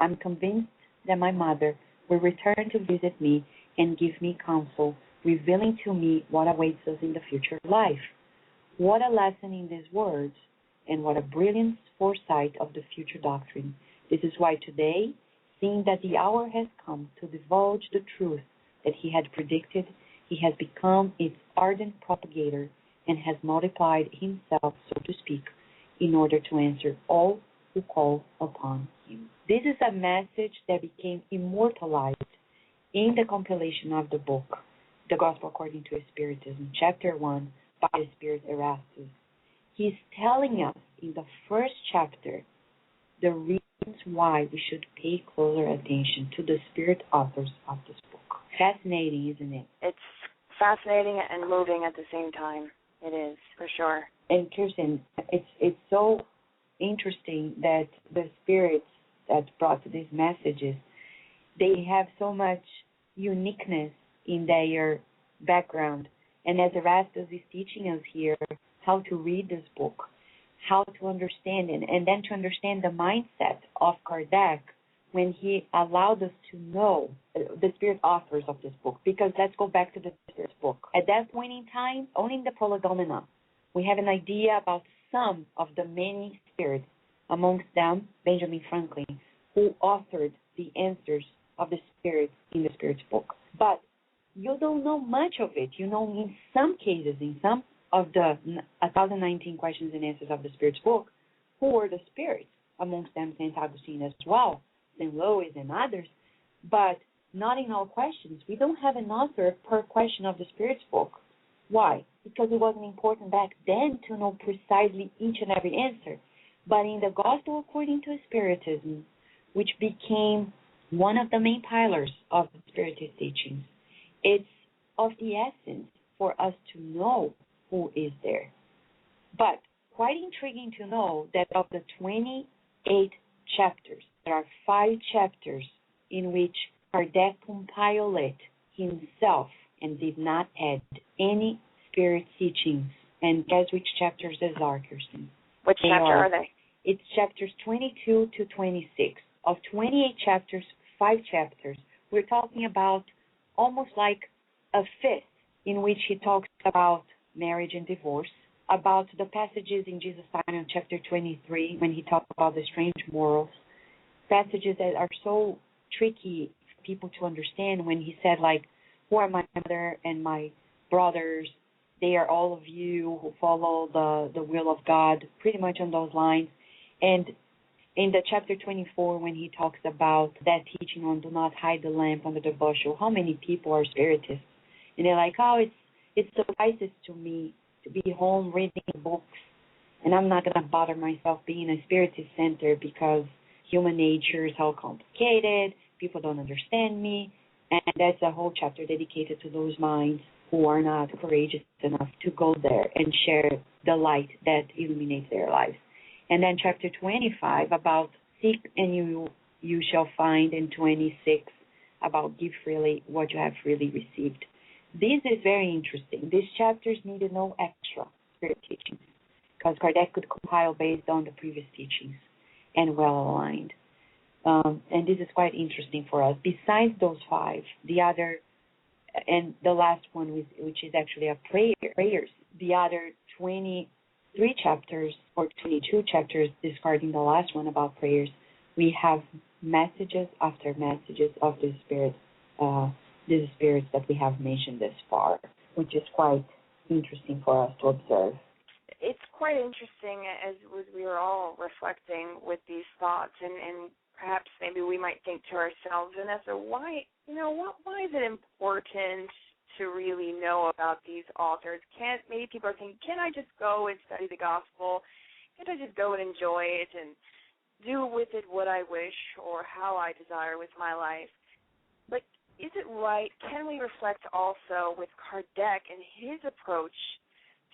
I'm convinced that my mother will return to visit me and give me counsel, revealing to me what awaits us in the future life. What a lesson in these words, and what a brilliant foresight of the future doctrine. This is why today, seeing that the hour has come to divulge the truth that he had predicted, he has become its ardent propagator and has multiplied himself, so to speak, in order to answer all who call upon him. This is a message that became immortalized in the compilation of the book, The Gospel According to Spiritism, Chapter 1, by the Spirit Erastus. He's telling us in the first chapter the reasons why we should pay closer attention to the spirit authors of this book. Fascinating, isn't it? It's fascinating and moving at the same time. It is, for sure. And Kirsten, it's so interesting that the spirits that brought these messages, they have so much uniqueness in their background. And as Erastus is teaching us here how to read this book, how to understand it, and then to understand the mindset of Kardec when he allowed us to know the spirit authors of this book. Because let's go back to the spirit book. At that point in time, only in the Prolegomena, we have an idea about some of the many spirits, amongst them Benjamin Franklin, who authored the answers of the spirits in the Spirit's book. But you don't know much of it. You know, in some cases, in some of the 1,019 questions and answers of the Spirit's book, who were the spirits, amongst them St. Augustine as well, St. Louis and others, but not in all questions. We don't have an author per question of the Spirit's book. Why? Because it wasn't important back then to know precisely each and every answer. But in the Gospel According to Spiritism, which became one of the main pillars of the Spiritist teachings, it's of the essence for us to know who is there. But quite intriguing to know that of the 28 chapters, there are 5 chapters in which Kardec compiled it himself and did not add any spirit teachings. And guess which chapters these are, Kirsten? Which chapter are they? It's chapters 22 to 26. Of 28 chapters, 5 chapters, we're talking about almost like a fifth in which he talks about marriage and divorce, about the passages in Jesus' Sign in chapter 23 when he talks about the strange morals, passages that are so tricky for people to understand when he said, like, who are my mother and my brothers? They are all of you who follow the will of God, pretty much on those lines. And in the chapter 24, when he talks about that teaching on do not hide the lamp under the bushel, how many people are spiritists? And they're like, oh, it suffices to me to be home reading books, and I'm not going to bother myself being a spiritist center because human nature is so complicated, people don't understand me, and that's a whole chapter dedicated to those minds who are not courageous enough to go there and share the light that illuminates their lives. And then chapter 25 about seek and you shall find, and 26 about give freely what you have freely received. This is very interesting. These chapters needed no extra spirit teachings because Kardec could compile based on the previous teachings and well aligned. And this is quite interesting for us. Besides those 5, the other, and the last one, which is actually a prayers, the other 23 chapters or 22 chapters, discarding the last one about prayers, we have messages after messages of the Spirit, these spirits that we have mentioned this far, which is quite interesting for us to observe. It's quite interesting as we were all reflecting with these thoughts, and perhaps maybe we might think to ourselves, Vanessa, why is it important to really know about these authors? Maybe people are thinking, can I just go and study the gospel? Can't I just go and enjoy it and do with it what I wish or how I desire with my life? But is it right? Can we reflect also with Kardec and his approach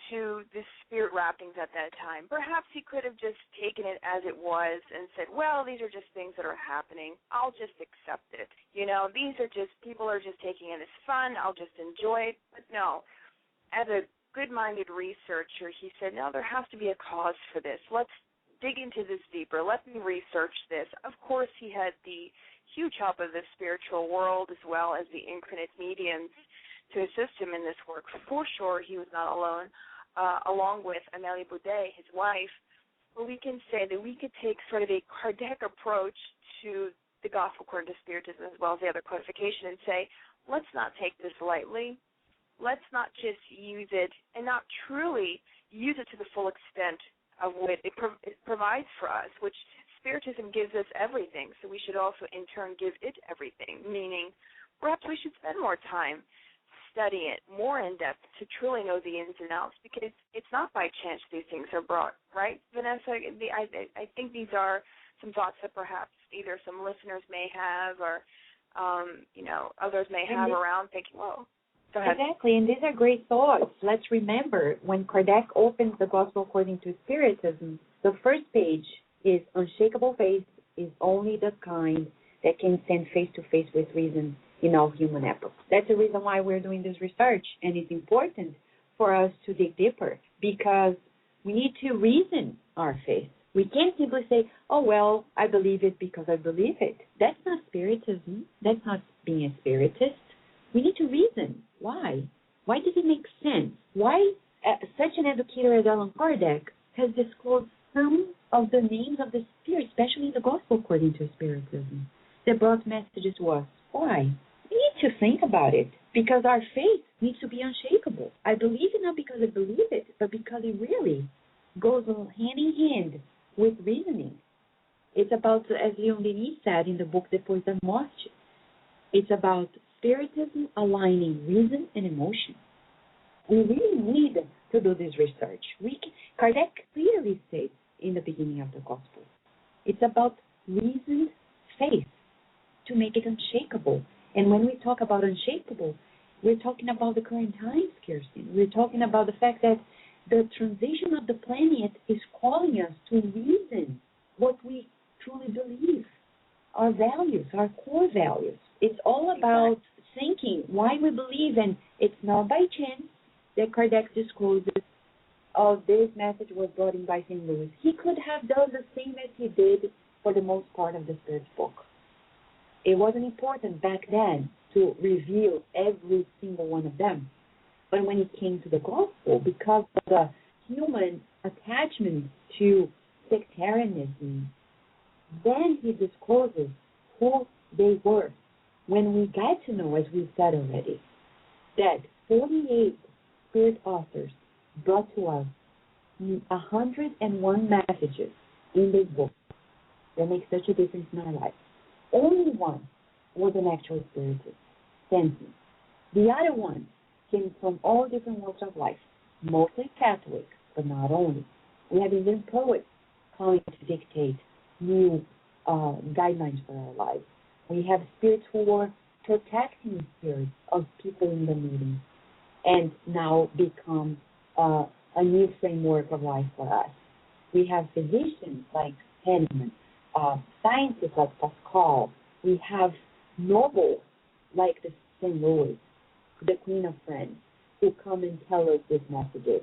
to the spirit wrappings at that time. Perhaps he could have just taken it as it was and said, well, these are just things that are happening. I'll just accept it. These are just, people are just taking it as fun. I'll just enjoy it. But no, as a good-minded researcher, he said, no, there has to be a cause for this. Let's dig into this deeper. Let me research this. Of course, he had the huge help of the spiritual world as well as the incarnate mediums to assist him in this work. For sure, he was not alone. Along with Amélie Baudet, his wife, we can say that we could take sort of a Kardec approach to the Gospel according to Spiritism as well as the other codification and say, let's not take this lightly. Let's not just use it and not truly use it to the full extent of what it provides for us, which Spiritism gives us everything, so we should also in turn give it everything, meaning perhaps we should spend more time study it more in depth to truly know the ins and outs, because it's not by chance these things are brought, right, Vanessa? I think these are some thoughts that perhaps either some listeners may have or, others may have around thinking, whoa, go ahead. Exactly, and these are great thoughts. Let's remember, when Kardec opens the Gospel according to Spiritism, the first page is unshakable faith is only the kind that can stand face-to-face with reason in all human epochs. That's the reason why we're doing this research, and it's important for us to dig deeper, because we need to reason our faith. We can't simply say, oh, well, I believe it because I believe it. That's not Spiritism. That's not being a Spiritist. We need to reason. Why? Why does it make sense? Why such an educator as Allan Kardec has disclosed some of the names of the Spirit, especially in the Gospel according to Spiritism, that brought messages to us? Why? We need to think about it, because our faith needs to be unshakable. I believe it not because I believe it, but because it really goes hand in hand with reasoning. It's about, as Leon Denis said in the book Depois da Morte, it's about Spiritism aligning reason and emotion. We really need to do this research. Kardec clearly states in the beginning of the Gospel, it's about reasoned faith to make it unshakable. And when we talk about unshakable, we're talking about the current times, Kirsten. We're talking about the fact that the transition of the planet is calling us to reason what we truly believe, our values, our core values. It's all about thinking why we believe, and it's not by chance that Kardec discloses, this message was brought in by St. Louis. He could have done the same as he did for the most part of the Spirit's book. It wasn't important back then to reveal every single one of them. But when it came to the Gospel, because of the human attachment to sectarianism, then he discloses who they were. When we got to know, as we said already, that 48 Spirit authors brought to us 101 messages in this book that make such a difference in our life. Only one was an actual Spiritist, Sensi. The other one came from all different walks of life, mostly Catholic, but not only. We have even poets coming to dictate new guidelines for our lives. We have spirits who were protecting spirits of people in the meeting, and now become a new framework of life for us. We have physicians like Hahnemann, scientists like Pascal. We have nobles like the St. Louis, the Queen of France, who come and tell us these messages.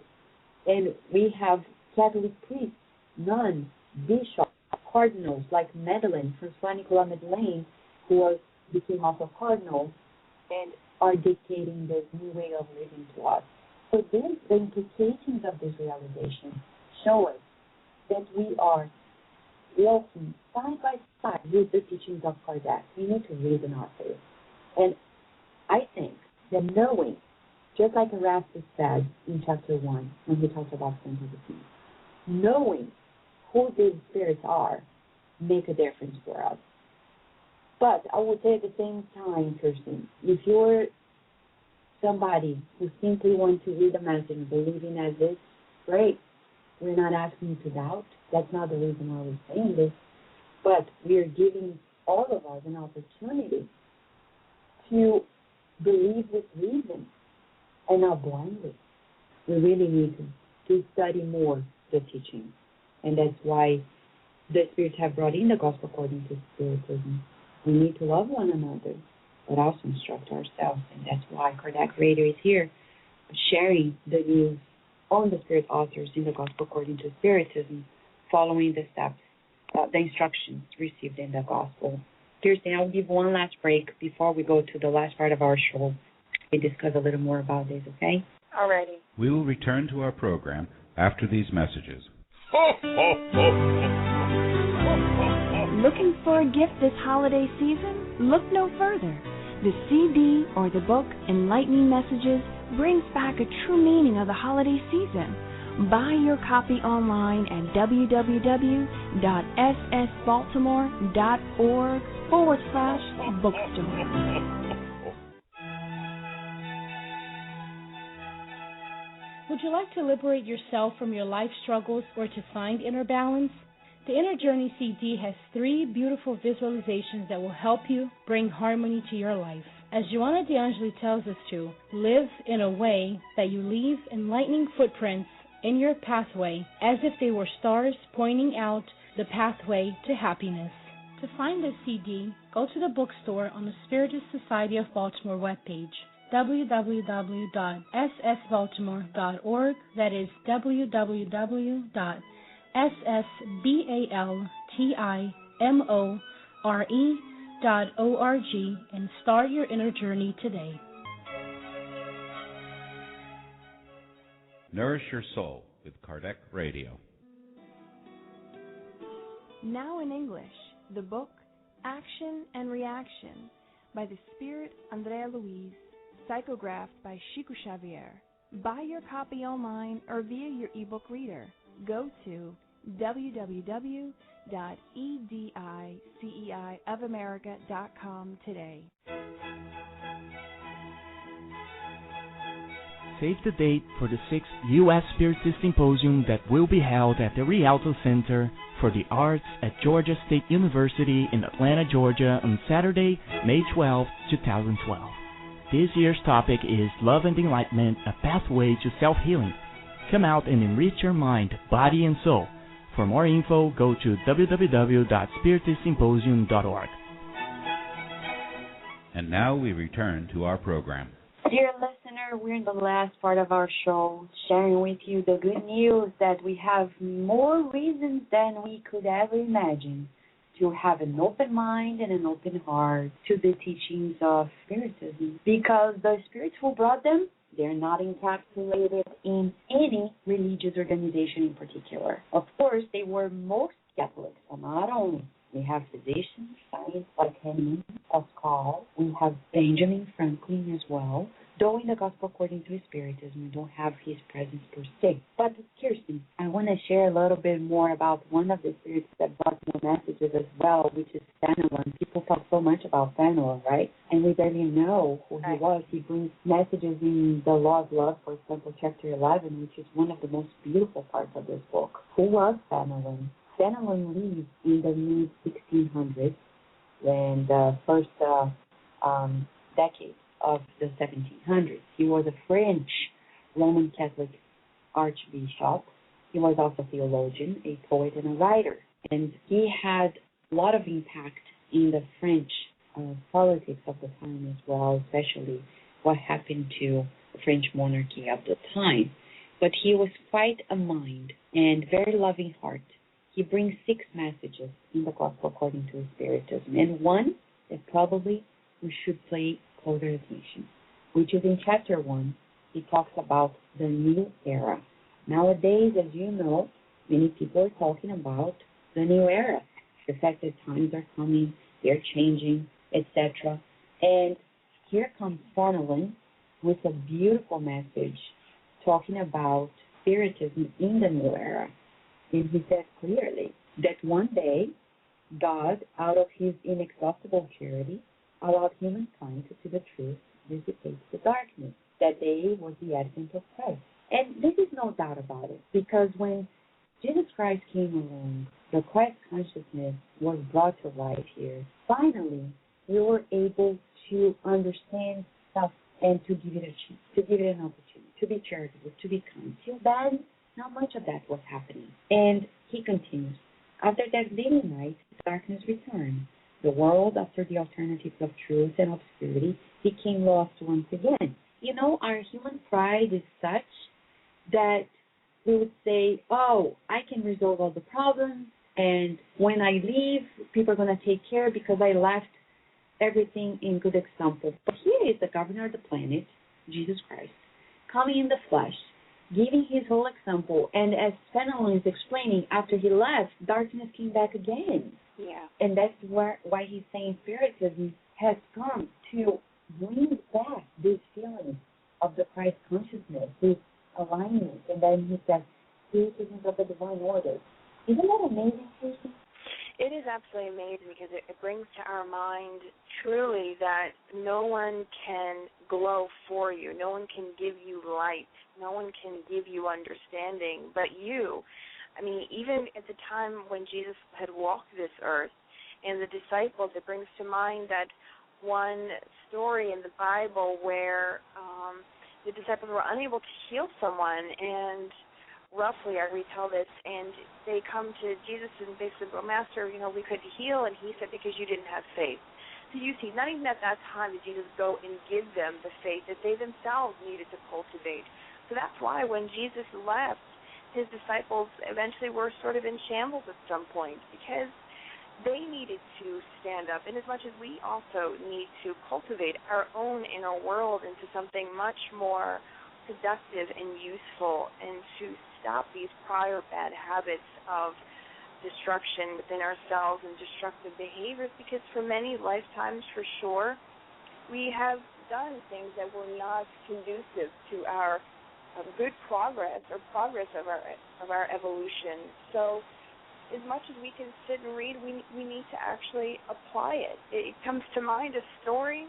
And we have Catholic priests, nuns, bishops, cardinals like Madeleine, Francois Nicolas Madeleine, who became also cardinals and are dictating this new way of living to us. So then the implications of this realization show us that we are walking side by side with the teachings of Kardec. We need to reason our faith. And I think that knowing, just like Erastus said in chapter 1 when he talks about St. Augustine, knowing who these spirits are make a difference for us. But I would say at the same time, Kirsten, if you're somebody who simply wants to read the message and believing as is, great. We're not asking you to doubt. That's not the reason why we're saying this. But we're giving all of us an opportunity to believe with reason and not blindly. We really need to study more the teachings. And that's why the spirits have brought in the gospel according to Spiritism. We need to love one another, but also instruct ourselves. And that's why Kardec Radio is here, sharing the news on the spirit authors in the gospel according to Spiritism, following the steps, the instructions received in the gospel. Kirsten, I'll give one last break before we go to the last part of our show. We discuss a little more about this, okay? Alrighty. We will return to our program after these messages. Looking for a gift this holiday season? Look no further. The CD or the book Enlightening Messages brings back a true meaning of the holiday season. Buy your copy online at www.ssbaltimore.org/bookstore. Would you like to liberate yourself from your life struggles or to find inner balance? The Inner Journey CD has 3 beautiful visualizations that will help you bring harmony to your life. As Joanna DeAngeli tells us to, live in a way that you leave enlightening footprints in your pathway as if they were stars pointing out the pathway to happiness. To find this CD, go to the bookstore on the Spiritist Society of Baltimore webpage, www.ssbaltimore.org. That is www.ssbaltimore.org, and start your inner journey today. Nourish your soul with Kardec Radio. Now in English, the book Action and Reaction by the Spirit Andrea Luiz, psychographed by Chico Xavier. Buy your copy online or via your ebook reader. Go to www.ediceiofamerica.com today. Save the date for the 6th U.S. Spiritist Symposium that will be held at the Rialto Center for the Arts at Georgia State University in Atlanta, Georgia on Saturday, May 12, 2012. This year's topic is Love and Enlightenment, a Pathway to Self-Healing. Come out and enrich your mind, body, and soul. For more info, go to www.spiritistsymposium.org. And now we return to our program. Dear listener, we're in the last part of our show, sharing with you the good news that we have more reasons than we could ever imagine to have an open mind and an open heart to the teachings of Spiritism, because the spirits who brought them, they're not encapsulated in any religious organization in particular. Of course, they were most Catholics, so not only. We have physicians, scientists like Henry Pascal. We have Benjamin Franklin as well. Though in the Gospel according to Spiritism, we don't have his presence per se. But Kirsten, I want to share a little bit more about one of the spirits that brought me messages as well, which is Fenelon. People talk so much about Fenelon, right? And we barely know who he was. He brings messages in the Law of Love, for example, chapter 11, which is one of the most beautiful parts of this book. Who was Fenelon? Fenelon lived in the mid-1600s, when the first decade of the 1700s. He was a French Roman Catholic archbishop. He was also a theologian, a poet, and a writer. And he had a lot of impact in the French politics of the time as well, especially what happened to the French monarchy at the time. But he was quite a mind and very loving heart. He brings 6 messages in the Gospel according to Spiritism, and one that probably we should pay closer attention, which is in chapter 1. He talks about the new era. Nowadays, as you know, many people are talking about the new era, the fact that times are coming, they're changing, etc. And here comes Fenelon with a beautiful message talking about Spiritism in the new era. And he says clearly that one day, God, out of his inexhaustible charity, allowed humankind to see the truth, dissipate the darkness. That day was the advent of Christ. And there is no doubt about it, because when Jesus Christ came along, the Christ consciousness was brought to life here. Finally, we were able to understand stuff and to give it a chance, to give it an opportunity. to be charitable, to be kind. Till then, not much of that was happening. And he continues, after that leading night, darkness returned. The world, after the alternatives of truth and obscurity, became lost once again. You know, our human pride is such that we would say, oh, I can resolve all the problems, and when I leave, people are going to take care because I left everything in good example. But here is the governor of the planet, Jesus Christ, coming in the flesh, giving his whole example. And as Fenelon is explaining, after he left, darkness came back again. Yeah. And that's why he's saying Spiritism has come to bring back this feeling of the Christ consciousness, this alignment. And then he says, Spiritism of the divine order. Isn't that amazing, Kirsten? It is absolutely amazing because it brings to our mind truly that no one can glow for you. No one can give you light. No one can give you understanding but you. I mean, even at the time when Jesus had walked this earth and the disciples, it brings to mind that one story in the Bible where the disciples were unable to heal someone, and roughly I retell this, and they come to Jesus and they said, well, Master, we could heal, and he said, because you didn't have faith. So you see, not even at that time did Jesus go and give them the faith that they themselves needed to cultivate. So that's why when Jesus left, his disciples eventually were sort of in shambles at some point, because they needed to stand up, and as much as we also need to cultivate our own inner world into something much more productive and useful, and to stop these prior bad habits of destruction within ourselves and destructive behaviors, because for many lifetimes, for sure, we have done things that were not conducive to our good progress or progress of our evolution. So as much as we can sit and read, we need to actually apply it. It comes to mind a story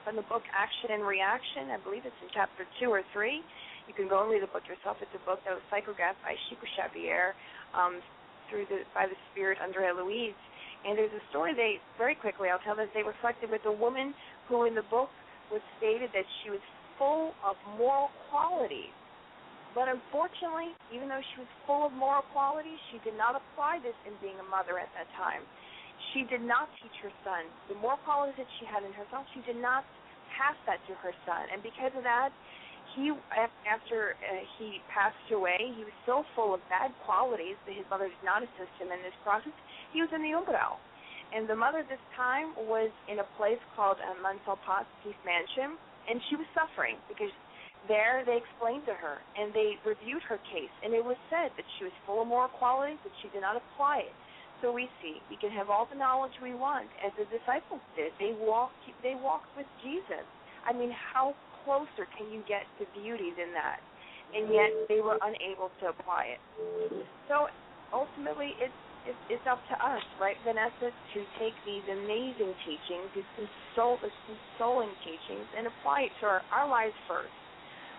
from the book Action and Reaction. I believe it's in chapter 2 or 3. You can go and read the book yourself. It's a book that was psychographed by Chico Xavier by the spirit Andrea Louise. And there's a story very quickly, I'll tell this, they reflected with a woman who in the book was stated that she was full of moral qualities. But unfortunately, even though she was full of moral qualities, she did not apply this in being a mother at that time. She did not teach her son the moral qualities that she had in herself. She did not pass that to her son. And because of that, after he passed away, he was so full of bad qualities that his mother did not assist him in this process. He was in the umbral. And the mother this time was in a place called Mansalpat Peace Mansion, and she was suffering because there they explained to her and they reviewed her case, and it was said that she was full of moral qualities, but she did not apply it. So we see we can have all the knowledge we want, as the disciples did. They walked with Jesus. I mean, how closer can you get to beauty than that? And yet they were unable to apply it. So ultimately it's up to us, right, Vanessa, to take these amazing teachings, these consoling teachings, and apply it to our lives first.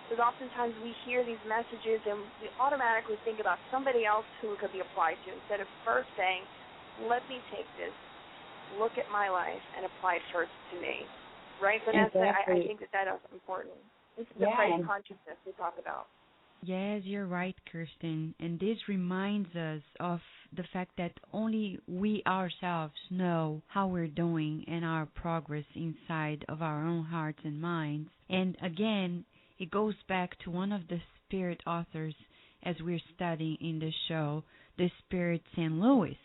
Because oftentimes we hear these messages and we automatically think about somebody else who it could be applied to, instead of first saying, let me take this, look at my life, and apply it first to me. Right, Vanessa? Exactly. I think that is important. This is the Christ consciousness we talk about. Yes, you're right, Kirsten. And this reminds us of the fact that only we ourselves know how we're doing and our progress inside of our own hearts and minds. And again, it goes back to one of the spirit authors, as we're studying in the show, the Spirit St. Louis,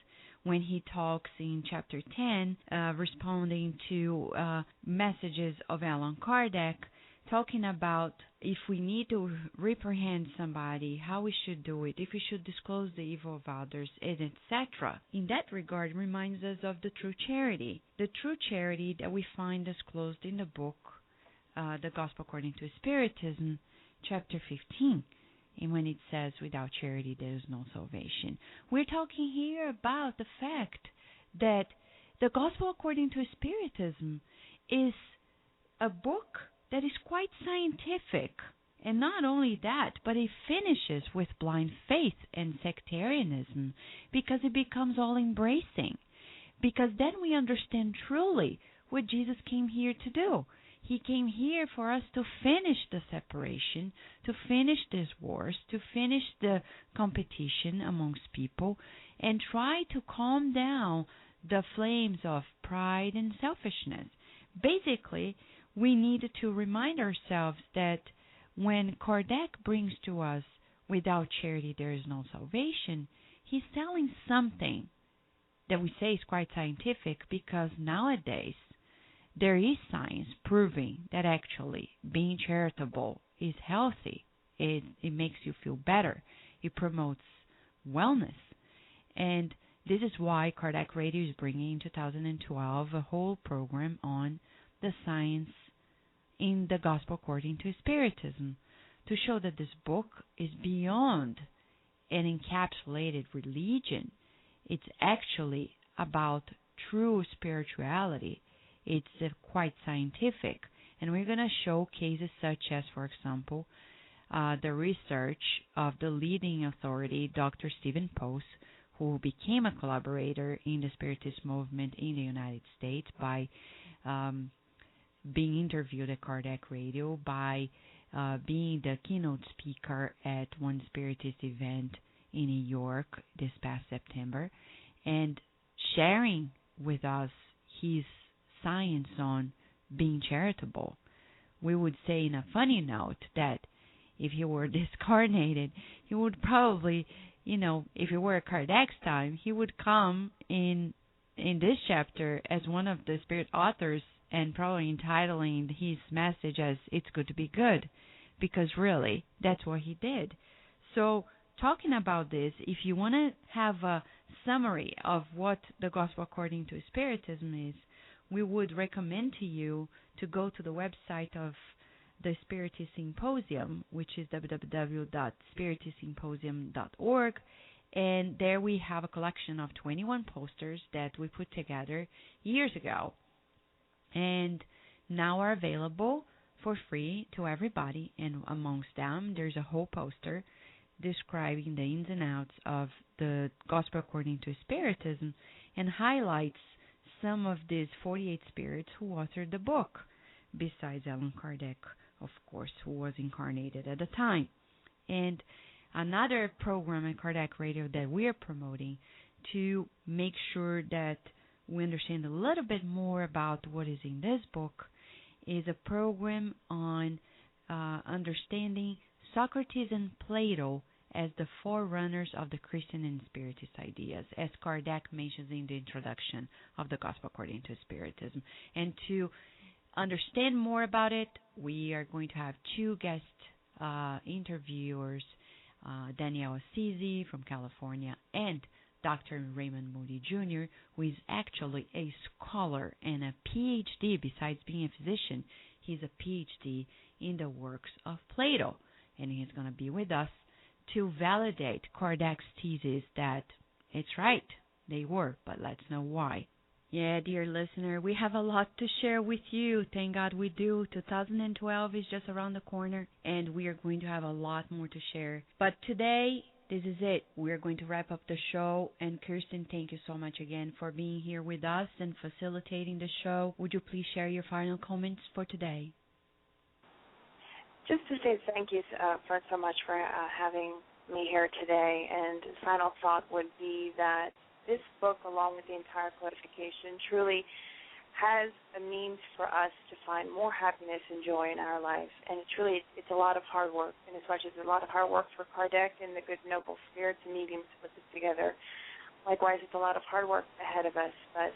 when he talks in chapter 10, responding to messages of Allan Kardec, talking about if we need to reprehend somebody, how we should do it, if we should disclose the evil of others, etc. In that regard, reminds us of the true charity that we find disclosed in the book, The Gospel According to Spiritism, chapter 15. And when it says, without charity, there is no salvation. We're talking here about the fact that the Gospel According to Spiritism is a book that is quite scientific. And not only that, but it finishes with blind faith and sectarianism, because it becomes all-embracing. Because then we understand truly what Jesus came here to do. He came here for us to finish the separation, to finish these wars, to finish the competition amongst people, and try to calm down the flames of pride and selfishness. Basically, we need to remind ourselves that when Kardec brings to us, without charity there is no salvation, he's telling something that we say is quite scientific, because nowadays there is science proving that actually being charitable is healthy. It makes you feel better. It promotes wellness. And this is why Kardec Radio is bringing in 2012 a whole program on the science in the Gospel According to Spiritism, to show that this book is beyond an encapsulated religion. It's actually about true spirituality. It's quite scientific. And we're going to show cases such as, for example, the research of the leading authority, Dr. Stephen Post, who became a collaborator in the Spiritist movement in the United States by being interviewed at Kardec Radio, by being the keynote speaker at one Spiritist event in New York this past September, and sharing with us his science on being charitable. We would say in a funny note that if he were discarnated, he would probably, if it were Kardec's time, he would come in this chapter as one of the Spirit authors and probably entitling his message as "It's Good to Be Good," because really, that's what he did. So, talking about this, if you want to have a summary of what the Gospel According to Spiritism is, we would recommend to you to go to the website of the Spiritist Symposium, which is www.spiritistsymposium.org, and there we have a collection of 21 posters that we put together years ago, and now are available for free to everybody. And amongst them, there's a whole poster describing the ins and outs of the Gospel According to Spiritism, and highlights some of these 48 spirits who authored the book, besides Allan Kardec, of course, who was incarnated at the time. And another program at Kardec Radio that we are promoting to make sure that we understand a little bit more about what is in this book is a program on understanding Socrates and Plato as the forerunners of the Christian and Spiritist ideas, as Kardec mentions in the introduction of the Gospel According to Spiritism. And to understand more about it, we are going to have two guest interviewers, Daniel Assisi from California and Dr. Raymond Moody Jr., who is actually a scholar and a PhD. Besides being a physician, he's a PhD in the works of Plato, and he's going to be with us to validate Kardec's thesis that it's right, they were, but let's know why. Yeah, dear listener, we have a lot to share with you. Thank God we do. 2012 is just around the corner, and we are going to have a lot more to share. But today, this is it. We're going to wrap up the show. And Kirsten, thank you so much again for being here with us and facilitating the show. Would you please share your final comments for today? Just to say thank you so much for having me here today. And the final thought would be that this book, along with the entire codification, truly has a means for us to find more happiness and joy in our lives. And it's a lot of hard work. And as much as a lot of hard work for Kardec and the good noble spirits and mediums to put this together, likewise, it's a lot of hard work ahead of us. But,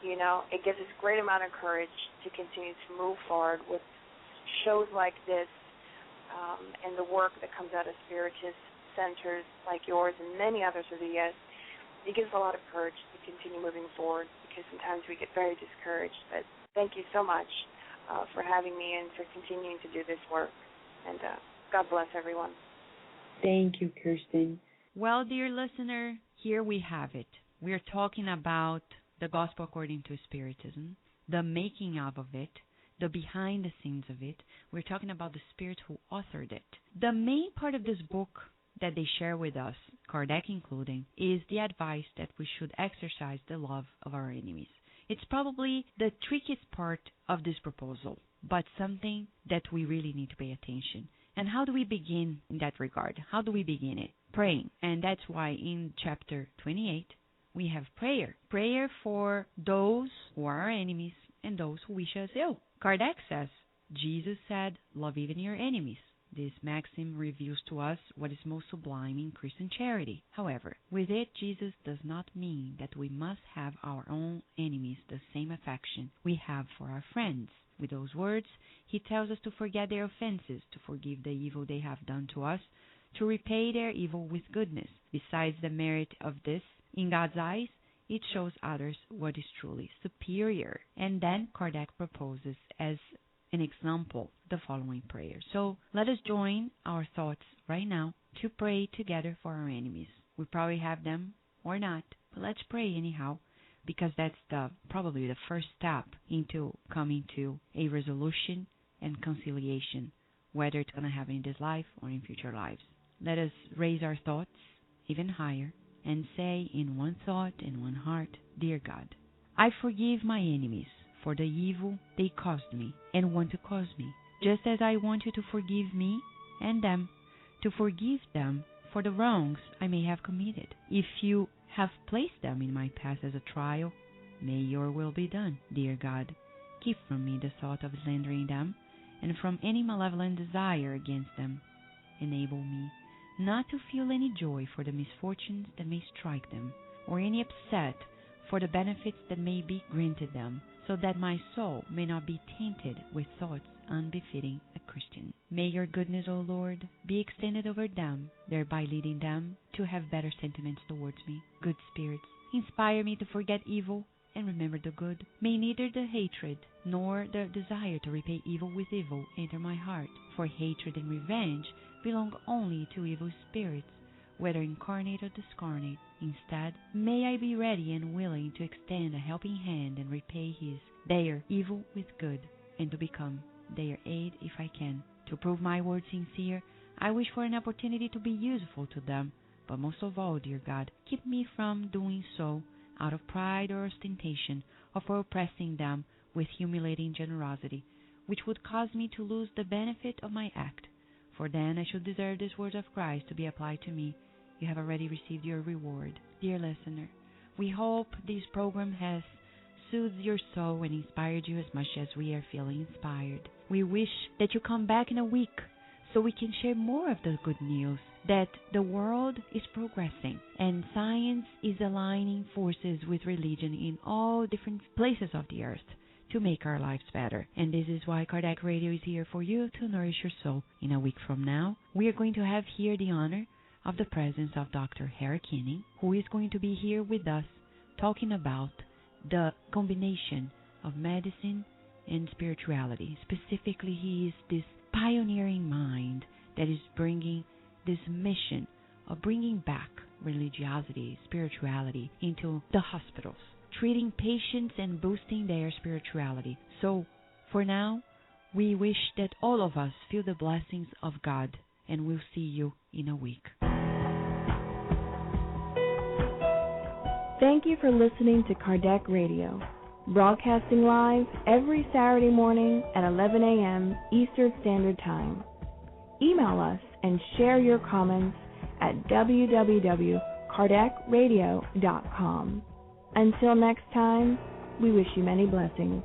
it gives us a great amount of courage to continue to move forward with shows like this and the work that comes out of Spiritist centers like yours and many others of the U.S. It gives a lot of courage to continue moving forward, because sometimes we get very discouraged. But thank you so much for having me and for continuing to do this work. And God bless everyone. Thank you, Kirsten. Well, dear listener, here we have it. We are talking about the Gospel According to Spiritism, the making of it, the behind the scenes of it. We're talking about the spirits who authored it. The main part of this book that they share with us, Kardec including, is the advice that we should exercise the love of our enemies. It's probably the trickiest part of this proposal, but something that we really need to pay attention. And how do we begin in that regard? How do we begin it? Praying. And that's why in chapter 28, we have prayer. Prayer for those who are our enemies and those who wish us ill. Kardec says, Jesus said, love even your enemies. This maxim reveals to us what is most sublime in Christian charity. However, with it, Jesus does not mean that we must have our own enemies the same affection we have for our friends. With those words, he tells us to forget their offenses, to forgive the evil they have done to us, to repay their evil with goodness. Besides the merit of this, in God's eyes, it shows others what is truly superior. And then Kardec proposes as an example the following prayer. So let us join our thoughts right now to pray together for our enemies. We probably have them or not, but let's pray anyhow, because that's probably the first step into coming to a resolution and conciliation, whether it's going to happen in this life or in future lives. Let us raise our thoughts even higher and say in one thought and one heart, Dear God, I forgive my enemies for the evil they caused me and want to cause me, just as I want you to forgive me and them, to forgive them for the wrongs I may have committed. If you have placed them in my path as a trial, may your will be done, dear God. Keep from me the thought of slandering them, and from any malevolent desire against them. Enable me not to feel any joy for the misfortunes that may strike them, or any upset for the benefits that may be granted them, so that my soul may not be tainted with thoughts unbefitting a Christian. May your goodness, O Lord, be extended over them, thereby leading them to have better sentiments towards me. Good spirits, inspire me to forget evil and remember the good. May neither the hatred nor the desire to repay evil with evil enter my heart, for hatred and revenge belong only to evil spirits, whether incarnate or discarnate. Instead, may I be ready and willing to extend a helping hand and repay their evil with good, and to become their aid if I can. To prove my words sincere, I wish for an opportunity to be useful to them, but most of all, dear God, keep me from doing so out of pride or ostentation, or for oppressing them with humiliating generosity, which would cause me to lose the benefit of my act. For then I should deserve these words of Christ to be applied to me. You have already received your reward. Dear listener, we hope this program has soothed your soul and inspired you as much as we are feeling inspired. We wish that you come back in a week so we can share more of the good news that the world is progressing and science is aligning forces with religion in all different places of the earth to make our lives better. And this is why Kardec Radio is here for you to nourish your soul. In a week from now, we are going to have here the honor of the presence of Dr. Harry Kenning, who is going to be here with us talking about the combination of medicine and spirituality. Specifically, he is this pioneering mind that is bringing this mission of bringing back religiosity, spirituality into the hospitals, treating patients and boosting their spirituality. So, for now, we wish that all of us feel the blessings of God, and we'll see you in a week. Thank you for listening to Kardec Radio, broadcasting live every Saturday morning at 11 a.m. Eastern Standard Time. Email us and share your comments at www.kardecradio.com. Until next time, we wish you many blessings.